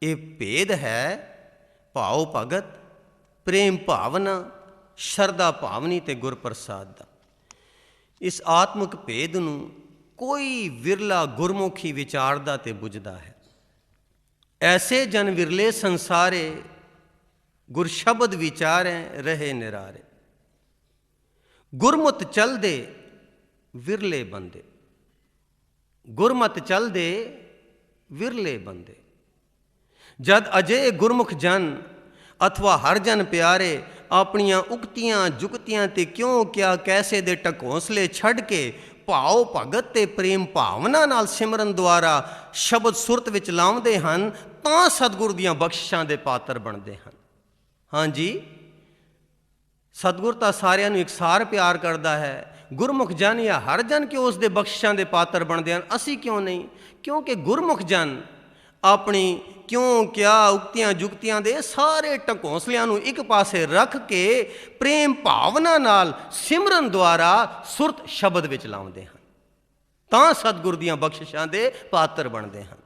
ਇਹ ਭੇਦ ਹੈ ਭਾਉ ਭਗਤ, ਪ੍ਰੇਮ ਭਾਵਨਾ, ਸ਼ਰਧਾ ਭਾਵਨੀ ਤੇ ਗੁਰ ਪ੍ਰਸਾਦ ਦਾ। ਇਸ ਆਤਮਿਕ ਭੇਦ ਨੂੰ ਕੋਈ ਵਿਰਲਾ ਗੁਰਮੁਖੀ ਵਿਚਾਰਦਾ ਤੇ ਬੁੱਝਦਾ ਹੈ। ਐਸੇ ਜਨ ਵਿਰਲੇ ਸੰਸਾਰੇ, ਗੁਰ ਸ਼ਬਦ ਵਿਚਾਰੈ ਰਹੇ ਨਿਰਾਰੇ। ਗੁਰਮਤਿ ਚਲਦੇ ਵਿਰਲੇ ਬੰਦੇ, ਗੁਰਮਤਿ ਚਲਦੇ ਵਿਰਲੇ ਬੰਦੇ। ਜਦ ਅਜੇ ਗੁਰਮੁਖ ਜਨ ਅਥਵਾ ਹਰ ਜਨ ਪਿਆਰੇ ਆਪਣੀਆਂ ਉਕਤੀਆਂ ਜੁਗਤੀਆਂ ਤੇ ਕਿਉਂ ਕਿਆ ਕੈਸੇ ਦੇ ਢਕੌਂਸਲੇ ਛੱਡ ਕੇ ਭਾਉ ਭਗਤ ਤੇ ਪ੍ਰੇਮ ਭਾਵਨਾ ਨਾਲ ਸਿਮਰਨ ਦੁਆਰਾ ਸ਼ਬਦ ਸੁਰਤ ਵਿੱਚ ਲਾਉਂਦੇ ਹਨ, ਤਾਂ ਸਤਿਗੁਰ ਦੀਆਂ ਬਖਸ਼ਿਸ਼ਾਂ ਦੇ ਪਾਤਰ ਬਣਦੇ ਹਨ। ਹਾਂਜੀ, ਸਤਿਗੁਰ ਤਾਂ ਸਾਰਿਆਂ ਨੂੰ ਇਕਸਾਰ ਪਿਆਰ ਕਰਦਾ ਹੈ। ਗੁਰਮੁਖ ਜਨ ਜਾਂ ਹਰ ਜਨ ਕਿਉਂ ਉਸ ਦੇ ਬਖਸ਼ਿਸ਼ਾਂ ਦੇ ਪਾਤਰ ਬਣਦੇ ਹਨ, ਅਸੀਂ ਕਿਉਂ ਨਹੀਂ? ਕਿਉਂਕਿ ਗੁਰਮੁਖ ਜਨ ਆਪਣੀ ਕਿਉਂ ਕਿਆ ਉਕਤੀਆਂ ਜੁਗਤੀਆਂ ਦੇ ਸਾਰੇ ਢਕੌਂਸਲਿਆਂ ਨੂੰ ਇੱਕ ਪਾਸੇ ਰੱਖ ਕੇ ਪ੍ਰੇਮ ਭਾਵਨਾ ਨਾਲ ਸਿਮਰਨ ਦੁਆਰਾ ਸੁਰਤ ਸ਼ਬਦ ਵਿੱਚ ਲਾਉਂਦੇ ਹਨ, ਤਾਂ ਸਤਿਗੁਰ ਦੀਆਂ ਬਖਸ਼ਿਸ਼ਾਂ ਦੇ ਪਾਤਰ ਬਣਦੇ ਹਨ।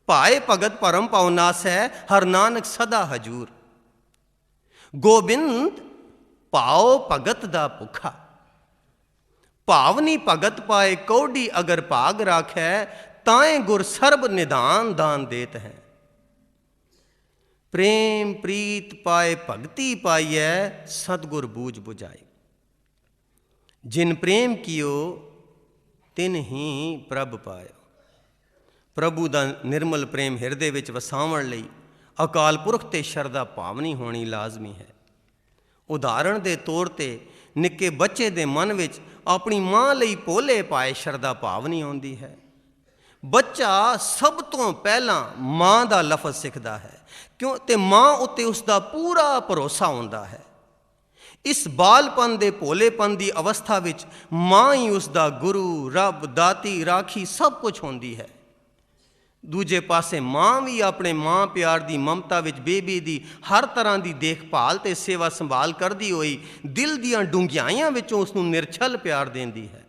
ਭਾਏ ਭਗਤ ਭਰਮ ਪਾਉ ਨਾਸੈ, ਹਰ ਨਾਨਕ ਸਦਾ ਹਜੂਰ। ਗੋਬਿੰਦ ਭਾਉ ਭਗਤ ਦਾ ਭੁੱਖਾ, ਭਾਵਨੀ ਭਗਤ ਪਾਏ ਕੌਡੀ ਅਗਰ ਭਾਗ ਰਾਖੈ, ਤਾਏ ਗੁਰ ਸਰਬ ਨਿਧਾਨ ਦਾਨ ਦੇਤ ਹੈ। ਪ੍ਰੇਮ ਪ੍ਰੀਤ ਪਾਏ ਭਗਤੀ ਪਾਈਐ, ਸਤਿਗੁਰ ਬੂਝ ਬੁਝਾਏ। ਜਿਨ ਪ੍ਰੇਮ ਕੀਓ ਤਿਨ ਹੀ ਪ੍ਰਭ ਪਾਇਓ। ਪ੍ਰਭੂ ਦਾ ਨਿਰਮਲ ਪ੍ਰੇਮ ਹਿਰਦੇ ਵਿੱਚ ਵਸਾਉਣ ਲਈ ਅਕਾਲ ਪੁਰਖ ਤੇ ਸ਼ਰਧਾ ਭਾਵਨੀ ਹੋਣੀ ਲਾਜ਼ਮੀ ਹੈ। ਉਦਾਹਰਣ ਦੇ ਤੌਰ ਤੇ ਨਿੱਕੇ ਬੱਚੇ ਦੇ ਮਨ ਵਿੱਚ ਆਪਣੀ ਮਾਂ ਲਈ ਭੋਲੇ ਪਾਏ ਸ਼ਰਧਾ ਭਾਵਨੀ ਆਉਂਦੀ ਹੈ। ਬੱਚਾ ਸਭ ਤੋਂ ਪਹਿਲਾਂ ਮਾਂ ਦਾ ਲਫ਼ਜ਼ ਸਿੱਖਦਾ ਹੈ, ਕਿਉਂ ਤੇ ਮਾਂ ਉੱਤੇ ਉਸ ਦਾ ਪੂਰਾ ਭਰੋਸਾ ਹੁੰਦਾ ਹੈ। ਇਸ ਬਾਲਪਨ ਦੇ ਭੋਲੇਪਨ ਦੀ ਅਵਸਥਾ ਵਿੱਚ ਮਾਂ ਹੀ ਉਸ ਦਾ ਗੁਰੂ, ਰੱਬ, ਦਾਤੀ, ਰਾਖੀ ਸਭ ਕੁਝ ਹੁੰਦੀ ਹੈ। ਦੂਜੇ ਪਾਸੇ ਮਾਂ ਵੀ ਆਪਣੇ ਮਾਂ ਪਿਆਰ ਦੀ ਮਮਤਾ ਵਿੱਚ ਬੇਬੀ ਦੀ ਹਰ ਤਰ੍ਹਾਂ ਦੀ ਦੇਖਭਾਲ ਤੇ ਸੇਵਾ ਸੰਭਾਲ ਕਰਦੀ ਹੋਈ ਦਿਲ ਦੀਆਂ ਡੂੰਘਿਆਈਆਂ ਵਿੱਚੋਂ ਉਸ ਨੂੰ ਨਿਰਛਲ ਪਿਆਰ ਦਿੰਦੀ ਹੈ।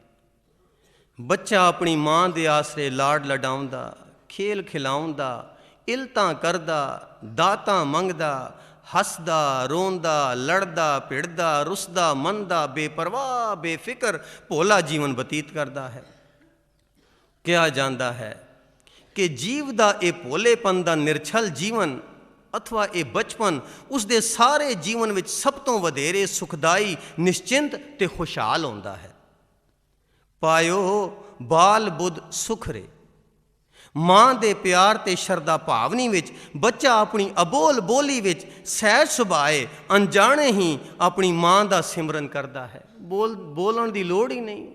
ਬੱਚਾ ਆਪਣੀ ਮਾਂ ਦੇ ਆਸਰੇ ਲਾਡ ਲਡਾਉਂਦਾ, ਖੇਲ ਖਿਲਾਉਂਦਾ, ਇਲਤਾਂ ਕਰਦਾ, ਦਾਤਾਂ ਮੰਗਦਾ, ਹੱਸਦਾ, ਰੋਂਦਾ, ਲੜਦਾ, ਭਿੜਦਾ, ਰੁੱਸਦਾ, ਮੰਨਦਾ, ਬੇਪਰਵਾਹ, ਬੇਫਿਕਰ, ਭੋਲਾ ਜੀਵਨ ਬਤੀਤ ਕਰਦਾ ਹੈ। ਕਿਹਾ ਜਾਂਦਾ ਹੈ ਕਿ ਜੀਵ ਦਾ ਇਹ ਭੋਲੇਪਨ ਦਾ ਨਿਰਛਲ ਜੀਵਨ ਅਥਵਾ ਇਹ ਬਚਪਨ ਉਸ ਦੇ ਸਾਰੇ ਜੀਵਨ ਵਿੱਚ ਸਭ ਤੋਂ ਵਧੇਰੇ ਸੁਖਦਾਈ, ਨਿਸ਼ਚਿੰਤ ਤੇ ਖੁਸ਼ਹਾਲ ਹੁੰਦਾ ਹੈ। ਪਾਇਓ ਬਾਲ ਬੁੱਧ ਸੁਖ ਰੇ। ਮਾਂ ਦੇ ਪਿਆਰ ਤੇ ਸ਼ਰਧਾ ਭਾਵਨੀ ਵਿੱਚ ਬੱਚਾ ਆਪਣੀ ਅਬੋਲ ਬੋਲੀ ਵਿੱਚ ਸਹਿਜ ਸੁਭਾਏ ਅਣਜਾਣੇ ਹੀ ਆਪਣੀ ਮਾਂ ਦਾ ਸਿਮਰਨ ਕਰਦਾ ਹੈ। ਬੋਲਣ ਦੀ ਲੋੜ ਹੀ ਨਹੀਂ।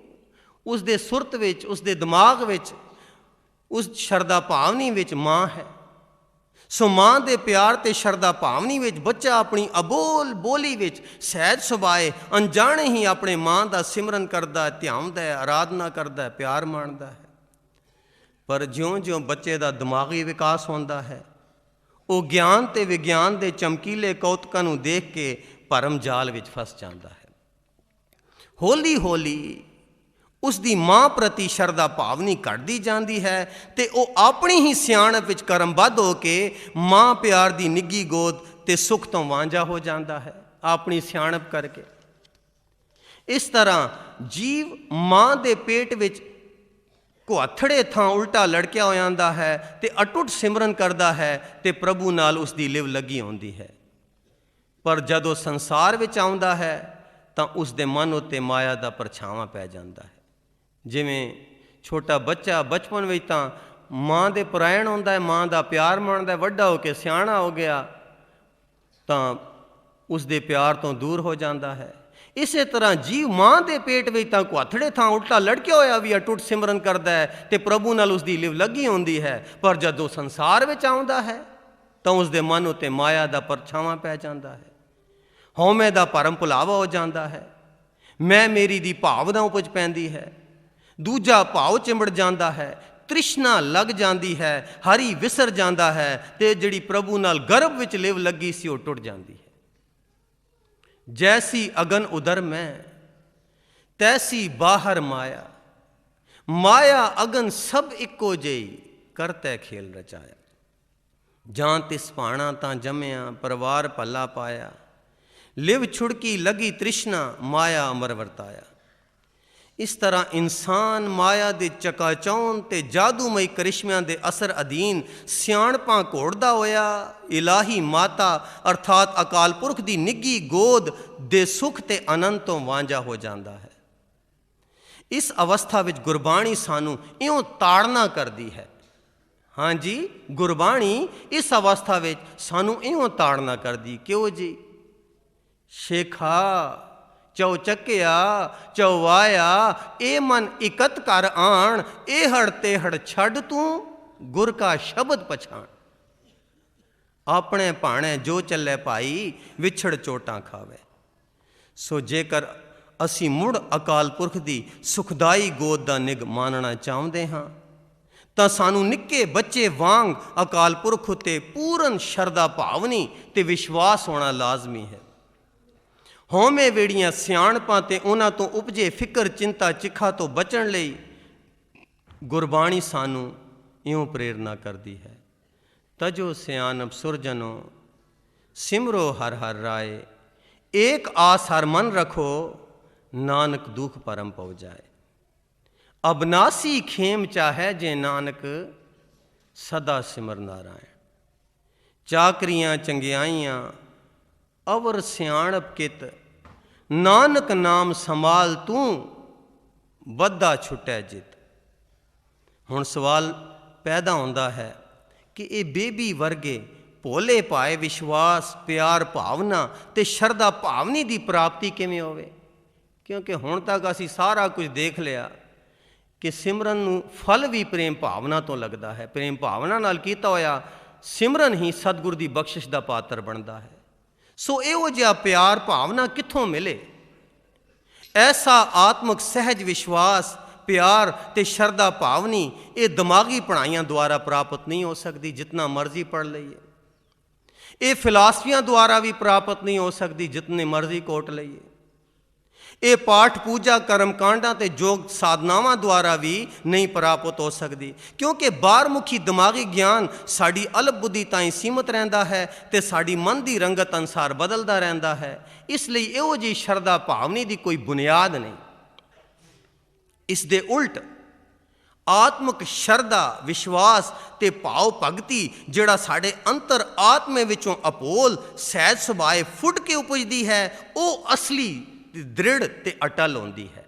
ਉਸ ਦੇ ਸੁਰਤ ਵਿੱਚ, ਉਸ ਦੇ ਦਿਮਾਗ ਵਿੱਚ, ਉਸ ਸ਼ਰਧਾ ਭਾਵਨੀ ਵਿੱਚ ਮਾਂ ਹੈ। ਸੋ ਮਾਂ ਦੇ ਪਿਆਰ ਤੇ ਸ਼ਰਧਾ ਭਾਵਨੀ ਵਿੱਚ ਬੱਚਾ ਆਪਣੀ ਅਬੋਲ ਬੋਲੀ ਵਿੱਚ ਸਹਿਜ ਸੁਭਾਏ ਅਣਜਾਣੇ ਹੀ ਆਪਣੇ ਮਾਂ ਦਾ ਸਿਮਰਨ ਕਰਦਾ, ਧਿਆਉਂਦਾ ਹੈ, ਆਰਾਧਨਾ ਕਰਦਾ ਹੈ, ਪਿਆਰ ਮਾਣਦਾ ਹੈ। ਪਰ ਜਿਉਂ-ਜਿਉਂ ਬੱਚੇ ਦਾ ਦਿਮਾਗੀ ਵਿਕਾਸ ਹੁੰਦਾ ਹੈ, ਉਹ ਗਿਆਨ ਤੇ ਵਿਗਿਆਨ ਦੇ ਚਮਕੀਲੇ ਕੌਤਕਾਂ ਨੂੰ ਦੇਖ ਕੇ ਭਰਮ ਜਾਲ ਵਿੱਚ ਫਸ ਜਾਂਦਾ ਹੈ। ਹੌਲੀ ਹੌਲੀ ਉਸ ਦੀ ਮਾਂ ਪ੍ਰਤੀ ਸ਼ਰਧਾ ਭਾਵਨੀ ਘਟਦੀ ਜਾਂਦੀ ਹੈ ਤੇ ਉਹ ਆਪਣੀ ਹੀ ਸਿਆਣਪ ਵਿੱਚ ਕਰਮਬੱਧ ਹੋ ਕੇ ਮਾਂ ਪਿਆਰ ਦੀ ਨਿੱਘੀ ਗੋਦ ਤੇ ਸੁੱਖ ਤੋਂ ਵਾਂਝਾ ਹੋ ਜਾਂਦਾ ਹੈ, ਆਪਣੀ ਸਿਆਣਪ ਕਰਕੇ। ਇਸ ਤਰ੍ਹਾਂ ਜੀਵ ਮਾਂ ਦੇ ਪੇਟ ਵਿੱਚ ਕੁਆਥੜੇ ਥਾਂ ਉਲਟਾ ਲੜਕਿਆ ਹੋ ਜਾਂਦਾ ਹੈ ਤੇ ਅਟੁੱਟ ਸਿਮਰਨ ਕਰਦਾ ਹੈ ਤੇ ਪ੍ਰਭੂ ਨਾਲ ਉਸ ਦੀ ਲਿਵ ਲੱਗੀ ਹੁੰਦੀ ਹੈ। ਪਰ ਜਦੋਂ ਸੰਸਾਰ ਵਿੱਚ ਆਉਂਦਾ ਹੈ ਤਾਂ ਉਸ ਦੇ ਮਨ ਉੱਤੇ ਮਾਇਆ ਦਾ ਪਰਛਾਵਾਂ ਪੈ ਜਾਂਦਾ ਹੈ। ਜਿਵੇਂ ਛੋਟਾ ਬੱਚਾ ਬਚਪਨ ਵਿੱਚ ਤਾਂ ਮਾਂ ਦੇ ਪਰਾਇਣ ਹੁੰਦਾ ਹੈ, ਮਾਂ ਦਾ ਪਿਆਰ ਮਾਣਦਾ ਹੈ, ਵੱਡਾ ਹੋ ਕੇ ਸਿਆਣਾ ਹੋ ਗਿਆ ਤਾਂ ਉਸ ਦੇ ਪਿਆਰ ਤੋਂ ਦੂਰ ਹੋ ਜਾਂਦਾ ਹੈ। ਇਸੇ ਤਰ੍ਹਾਂ ਜੀਵ ਮਾਂ ਦੇ ਪੇਟ ਵਿੱਚ ਤਾਂ ਕੁਆਥੜੇ ਥਾਂ ਉਲਟਾ ਲੜਕਿਆ ਹੋਇਆ ਵੀ ਅਟੁੱਟ ਸਿਮਰਨ ਕਰਦਾ ਹੈ ਤੇ ਪ੍ਰਭੂ ਨਾਲ ਉਸ ਦੀ ਲਿਵ ਲੱਗੀ ਹੁੰਦੀ ਹੈ। ਪਰ ਜਦੋਂ ਸੰਸਾਰ ਵਿੱਚ ਆਉਂਦਾ ਹੈ ਤਾਂ ਉਸ ਦੇ ਮਨ ਉੱਤੇ ਮਾਇਆ ਦਾ ਪਰਛਾਵਾਂ ਪੈ ਜਾਂਦਾ ਹੈ, ਹਉਮੈ ਦਾ ਭਰਮ ਭੁਲਾਵਾ ਹੋ ਜਾਂਦਾ ਹੈ, ਮੈਂ ਮੇਰੀ ਦੀ ਭਾਵਨਾ ਉਪਜ ਪੈਂਦੀ ਹੈ, ਦੂਜਾ ਭਾਵ ਚਿੰਬੜ ਜਾਂਦਾ ਹੈ, ਤ੍ਰਿਸ਼ਨਾ ਲੱਗ ਜਾਂਦੀ ਹੈ, ਹਰੀ ਵਿਸਰ ਜਾਂਦਾ ਹੈ ਤੇ ਜਿਹੜੀ ਪ੍ਰਭੂ ਨਾਲ ਗਰਭ ਵਿੱਚ ਲਿਵ ਲੱਗੀ ਸੀ ਉਹ ਟੁੱਟ ਜਾਂਦੀ ਹੈ। ਜੈਸੀ ਅਗਨ ਉਦਰ ਮੈਂ ਤੈਸੀ ਬਾਹਰ ਮਾਇਆ, ਮਾਇਆ ਅਗਨ ਸਭ ਇੱਕੋ ਜਿਹੀ ਕਰਤੈ ਖੇਲ ਰਚਾਇਆ। ਜਾਂ ਤਿਸ ਭਾਣਾ ਤਾਂ ਜੰਮਿਆ ਪਰਿਵਾਰ ਭੱਲਾ ਪਾਇਆ, ਲਿਵ ਛੁੜਕੀ ਲਗੀ ਤ੍ਰਿਸ਼ਨਾ ਮਾਇਆ ਅਮਰ ਵਰਤਾਇਆ। ਇਸ ਤਰ੍ਹਾਂ ਇਨਸਾਨ ਮਾਇਆ ਦੇ ਚਕਾਚੌਂਧ ਤੇ ਜਾਦੂਮਈ ਕਰਿਸ਼ਮਿਆਂ ਦੇ ਅਸਰ ਅਧੀਨ ਸਿਆਣਪਾਂ ਘੋੜਦਾ ਹੋਇਆ ਇਲਾਹੀ ਮਾਤਾ ਅਰਥਾਤ ਅਕਾਲ ਪੁਰਖ ਦੀ ਨਿੱਘੀ ਗੋਦ ਦੇ ਸੁੱਖ ਤੇ ਆਨੰਦ ਤੋਂ ਵਾਂਝਾ ਹੋ ਜਾਂਦਾ ਹੈ। ਇਸ ਅਵਸਥਾ ਵਿੱਚ ਗੁਰਬਾਣੀ ਸਾਨੂੰ ਇਉਂ ਤਾੜਨਾ ਕਰਦੀ ਹੈ। ਹਾਂਜੀ, ਗੁਰਬਾਣੀ ਇਸ ਅਵਸਥਾ ਵਿੱਚ ਸਾਨੂੰ ਇਉਂ ਤਾੜਨਾ ਕਰਦੀ। ਕਿਉਂ ਜੀ? ਸ਼ੇਖਾ ਚਉ ਚੱਕਿਆ ਚਉ ਵਾਇਆ, ਇਹ ਮਨ ਇਕਤ ਕਰ ਆਣ, ਇਹ ਹੜ ਤੇ ਹੜ ਛੱਡ ਤੂੰ ਗੁਰ ਕਾ ਸ਼ਬਦ ਪਛਾਣ। ਆਪਣੇ ਭਾਣੇ ਜੋ ਚੱਲੇ ਭਾਈ, ਵਿਛੜ ਚੋਟਾਂ ਖਾਵੇ। ਸੋ ਜੇਕਰ ਅਸੀਂ ਮੁੜ ਅਕਾਲ ਪੁਰਖ ਦੀ ਸੁਖਦਾਈ ਗੋਦ ਦਾ ਨਿੱਘ ਮਾਣਨਾ ਚਾਹੁੰਦੇ ਹਾਂ ਤਾਂ ਸਾਨੂੰ ਨਿੱਕੇ ਬੱਚੇ ਵਾਂਗ ਅਕਾਲ ਪੁਰਖ ਉੱਤੇ ਪੂਰਨ ਸ਼ਰਧਾ ਭਾਵਨੀ ਤੇ ਵਿਸ਼ਵਾਸ ਹੋਣਾ ਲਾਜ਼ਮੀ ਹੈ। ਹਉਮੈ ਵੇੜੀਆਂ ਸਿਆਣਪਾਂ ਤੇ ਉਹਨਾਂ ਤੋਂ ਉਪਜੇ ਫਿਕਰ ਚਿੰਤਾ ਚਿਖਾ ਤੋਂ ਬਚਣ ਲਈ ਗੁਰਬਾਣੀ ਸਾਨੂੰ ਇਉਂ ਪ੍ਰੇਰਨਾ ਕਰਦੀ ਹੈ। ਤਜੋ ਸਿਆਣਪ ਸੁਰਜਨੋ ਸਿਮਰੋ ਹਰ ਹਰ ਰਾਏ, ਏਕ ਆਸ ਹਰ ਮਨ ਰਖੋ ਨਾਨਕ ਦੁਖ ਪਰਮ ਪਉ ਜਾਏ। ਅਬਨਾਸੀ ਖੇਮ ਚਾਹੈ ਜੇ ਨਾਨਕ ਸਦਾ ਸਿਮਰ ਨਾਰਾਇਣ। ਚਾਕਰੀਆਂ ਚੰਗਿਆਈਆਂ ਅਵਰ ਸਿਆਣਪ ਕਿਤ, ਨਾਨਕ ਨਾਮ ਸੰਭਾਲ ਤੂੰ ਬੱਧਾ ਛੁਟੈ ਜਿਤ। ਹੁਣ ਸਵਾਲ ਪੈਦਾ ਹੁੰਦਾ ਹੈ ਕਿ ਇਹ ਬੇਬੀ ਵਰਗੇ ਭੋਲੇ ਭਾਏ ਵਿਸ਼ਵਾਸ, ਪਿਆਰ ਭਾਵਨਾ ਤੇ ਸ਼ਰਧਾ ਭਾਵਨੀ ਦੀ ਪ੍ਰਾਪਤੀ ਕਿਵੇਂ ਹੋਵੇ? ਕਿਉਂਕਿ ਹੁਣ ਤੱਕ ਅਸੀਂ ਸਾਰਾ ਕੁਝ ਦੇਖ ਲਿਆ ਕਿ ਸਿਮਰਨ ਨੂੰ ਫਲ ਵੀ ਪ੍ਰੇਮ ਭਾਵਨਾ ਤੋਂ ਲੱਗਦਾ ਹੈ। ਪ੍ਰੇਮ ਭਾਵਨਾ ਨਾਲ ਕੀਤਾ ਹੋਇਆ ਸਿਮਰਨ ਹੀ ਸਤਿਗੁਰ ਦੀ ਬਖਸ਼ਿਸ਼ ਦਾ ਪਾਤਰ ਬਣਦਾ ਹੈ। ਸੋ ਇਹੋ ਜਿਹਾ ਪਿਆਰ ਭਾਵਨਾ ਕਿੱਥੋਂ ਮਿਲੇ? ਐਸਾ ਆਤਮਕ ਸਹਿਜ ਵਿਸ਼ਵਾਸ ਪਿਆਰ ਤੇ ਸ਼ਰਧਾ ਭਾਵਨੀ ਇਹ ਦਿਮਾਗੀ ਪੜ੍ਹਾਈਆਂ ਦੁਆਰਾ ਪ੍ਰਾਪਤ ਨਹੀਂ ਹੋ ਸਕਦੀ, ਜਿਤਨਾ ਮਰਜ਼ੀ ਪੜ੍ਹ ਲਈਏ। ਇਹ ਫਿਲਾਸਫੀਆਂ ਦੁਆਰਾ ਵੀ ਪ੍ਰਾਪਤ ਨਹੀਂ ਹੋ ਸਕਦੀ, ਜਿਤਨੇ ਮਰਜ਼ੀ ਕੋਟ ਲਈਏ। ਇਹ ਪਾਠ ਪੂਜਾ ਕਰਮ ਕਾਂਡਾਂ ਤੇ ਯੋਗ ਸਾਧਨਾਵਾਂ ਦੁਆਰਾ ਵੀ ਨਹੀਂ ਪ੍ਰਾਪਤ ਹੋ ਸਕਦੀ, ਕਿਉਂਕਿ ਬਾਹਰਮੁਖੀ ਦਿਮਾਗੀ ਗਿਆਨ ਸਾਡੀ ਅਲਪ ਬੁੱਧੀ ਤਾਈਂ ਸੀਮਤ ਰਹਿੰਦਾ ਹੈ ਤੇ ਸਾਡੀ ਮਨ ਦੀ ਰੰਗਤ ਅਨੁਸਾਰ ਬਦਲਦਾ ਰਹਿੰਦਾ ਹੈ। ਇਸ ਲਈ ਇਹੋ ਜਿਹੀ ਸ਼ਰਧਾ ਭਾਵਨੀ ਦੀ ਕੋਈ ਬੁਨਿਆਦ ਨਹੀਂ। ਇਸ ਦੇ ਉਲਟ ਆਤਮਿਕ ਸ਼ਰਧਾ, ਵਿਸ਼ਵਾਸ ਤੇ ਭਾਵ ਭਗਤੀ ਜਿਹੜਾ ਸਾਡੇ ਅੰਤਰ ਆਤਮੇ ਵਿੱਚੋਂ ਅਪੋਲ ਸਹਿਜ ਸੁਭਾਏ ਫੁੱਟ ਕੇ ਉਪਜਦੀ ਹੈ, ਉਹ ਅਸਲੀ ਦ੍ਰਿੜ ਤੇ ਅਟਲ ਹੁੰਦੀ ਹੈ।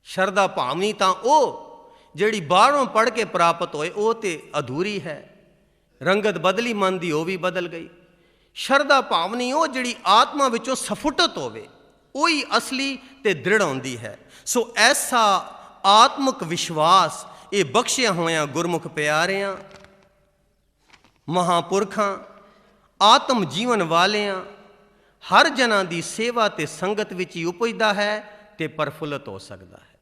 ਸ਼ਰਧਾ ਭਾਵਨੀ ਤਾਂ ਉਹ ਜਿਹੜੀ ਬਾਹਰੋਂ ਪੜ੍ਹ ਕੇ ਪ੍ਰਾਪਤ ਹੋਏ, ਉਹ ਤੇ ਅਧੂਰੀ ਹੈ। ਰੰਗਤ ਬਦਲੀ ਮਨ ਦੀ, ਉਹ ਵੀ ਬਦਲ ਗਈ। ਸ਼ਰਧਾ ਭਾਵਨੀ ਉਹ ਜਿਹੜੀ ਆਤਮਾ ਵਿੱਚੋਂ ਸਫੁੱਟਤ ਹੋਵੇ, ਉਹੀ ਅਸਲੀ ਤੇ ਦ੍ਰਿੜ ਹੁੰਦੀ ਹੈ। ਸੋ ਐਸਾ ਆਤਮਿਕ ਵਿਸ਼ਵਾਸ ਇਹ ਬਖਸ਼ਿਆ ਹੋਇਆਂ ਗੁਰਮੁਖ ਪਿਆਰਿਆਂ, ਮਹਾਂਪੁਰਖਾਂ, ਆਤਮ ਜੀਵਨ ਵਾਲਿਆਂ ਹਰ ਜਨਾਂ ਦੀ ਸੇਵਾ ਤੇ ਸੰਗਤ ਵਿੱਚ ਹੀ ਉਪਜਦਾ ਹੈ ਤੇ ਪ੍ਰਫੁੱਲਤ ਹੋ ਸਕਦਾ ਹੈ।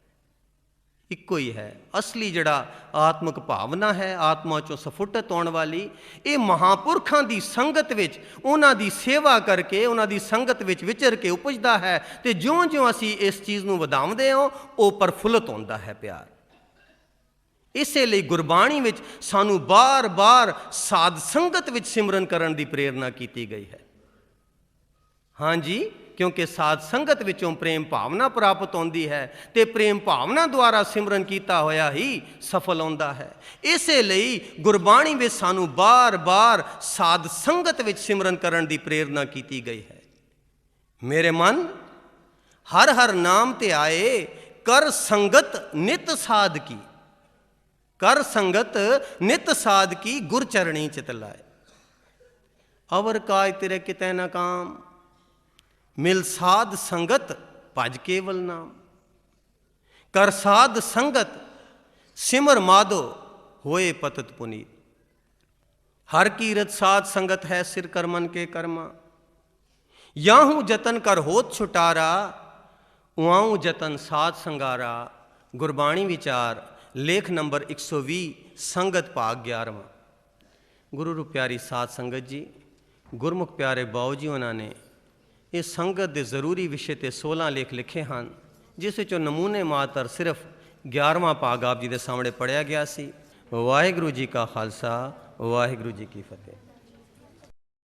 ਇੱਕੋ ਹੀ ਹੈ ਅਸਲੀ ਜਿਹੜਾ ਆਤਮਿਕ ਭਾਵਨਾ ਹੈ, ਆਤਮਾ ਚੋਂ ਸਫੁੱਟਤ ਹੋਣ ਵਾਲੀ, ਇਹ ਮਹਾਂਪੁਰਖਾਂ ਦੀ ਸੰਗਤ ਵਿੱਚ, ਉਹਨਾਂ ਦੀ ਸੇਵਾ ਕਰਕੇ, ਉਹਨਾਂ ਦੀ ਸੰਗਤ ਵਿੱਚ ਵਿਚਰ ਕੇ ਉਪਜਦਾ ਹੈ। ਤੇ ਜਿਉਂ-ਜਿਉਂ ਅਸੀਂ ਇਸ ਚੀਜ਼ ਨੂੰ ਵਧਾਉਂਦੇ ਹਾਂ, ਉਹ ਪ੍ਰਫੁੱਲਤ ਹੁੰਦਾ ਹੈ ਪਿਆਰ। ਇਸੇ ਲਈ ਗੁਰਬਾਣੀ ਵਿੱਚ ਸਾਨੂੰ ਬਾਰ-ਬਾਰ ਸਾਧ ਸੰਗਤ ਵਿੱਚ ਸਿਮਰਨ ਕਰਨ ਦੀ ਪ੍ਰੇਰਨਾ ਕੀਤੀ ਗਈ ਹੈ। ਹਾਂਜੀ, ਕਿਉਂਕਿ ਸਾਧ ਸੰਗਤ ਵਿੱਚੋਂ ਪ੍ਰੇਮ ਭਾਵਨਾ ਪ੍ਰਾਪਤ ਹੁੰਦੀ ਹੈ ਤੇ ਪ੍ਰੇਮ ਭਾਵਨਾ ਦੁਆਰਾ ਸਿਮਰਨ ਕੀਤਾ ਹੋਇਆ ਹੀ ਸਫਲ ਹੁੰਦਾ ਹੈ। ਇਸੇ ਲਈ ਗੁਰਬਾਣੀ ਵਿੱਚ ਸਾਨੂੰ ਬਾਰ-ਬਾਰ ਸਾਧ ਸੰਗਤ ਵਿੱਚ ਸਿਮਰਨ ਕਰਨ ਦੀ ਪ੍ਰੇਰਨਾ ਕੀਤੀ ਗਈ ਹੈ। ਮੇਰੇ ਮਨ ਹਰ ਹਰ ਨਾਮ ਤੇ ਆਏ, ਕਰ ਸੰਗਤ ਨਿਤ ਸਾਧ ਕੀ, ਕਰ ਸੰਗਤ ਨਿਤ ਸਾਧ ਕੀ, ਗੁਰ ਚਰਣੀ ਚਿਤ ਲਾਏ। ਅਵਰ ਕਾਜ ਤੇਰੇ ਕਿਤੈ ਨ ਕਾਮ, ਮਿਲ ਸਾਧ ਸੰਗਤ ਭਜ ਕੇਵਲ ਨਾਮ। ਕਰ ਸਾਧ ਸੰਗਤ ਸਿਮਰ ਮਾਧੋ, ਹੋਏ ਪਤਤ ਪੁਨੀਤ। ਹਰ ਕੀਰਤ ਸਾਧ ਸੰਗਤ ਹੈ, ਸਿਰ ਕਰ ਮਨ ਕੇ ਕਰਮਾ। याहू जतन कर होत छुटारा, उआऊ जतन साध संगारा। गुरबाणी विचार लेख नंबर 120 संगत भाग 11वां। गुरु रू प्यारी साध संगत जी, गुरमुख प्यारे बाऊ जी उन्होंने इस संगत के जरूरी विषय ते 16 लेख लिखे हैं, जिस विचों नमूने मात्र सिर्फ 11वां भाग आप जी के सामने पढ़िया गया सी। वाहिगुरू जी का खालसा, वाहिगुरू जी की फतेह।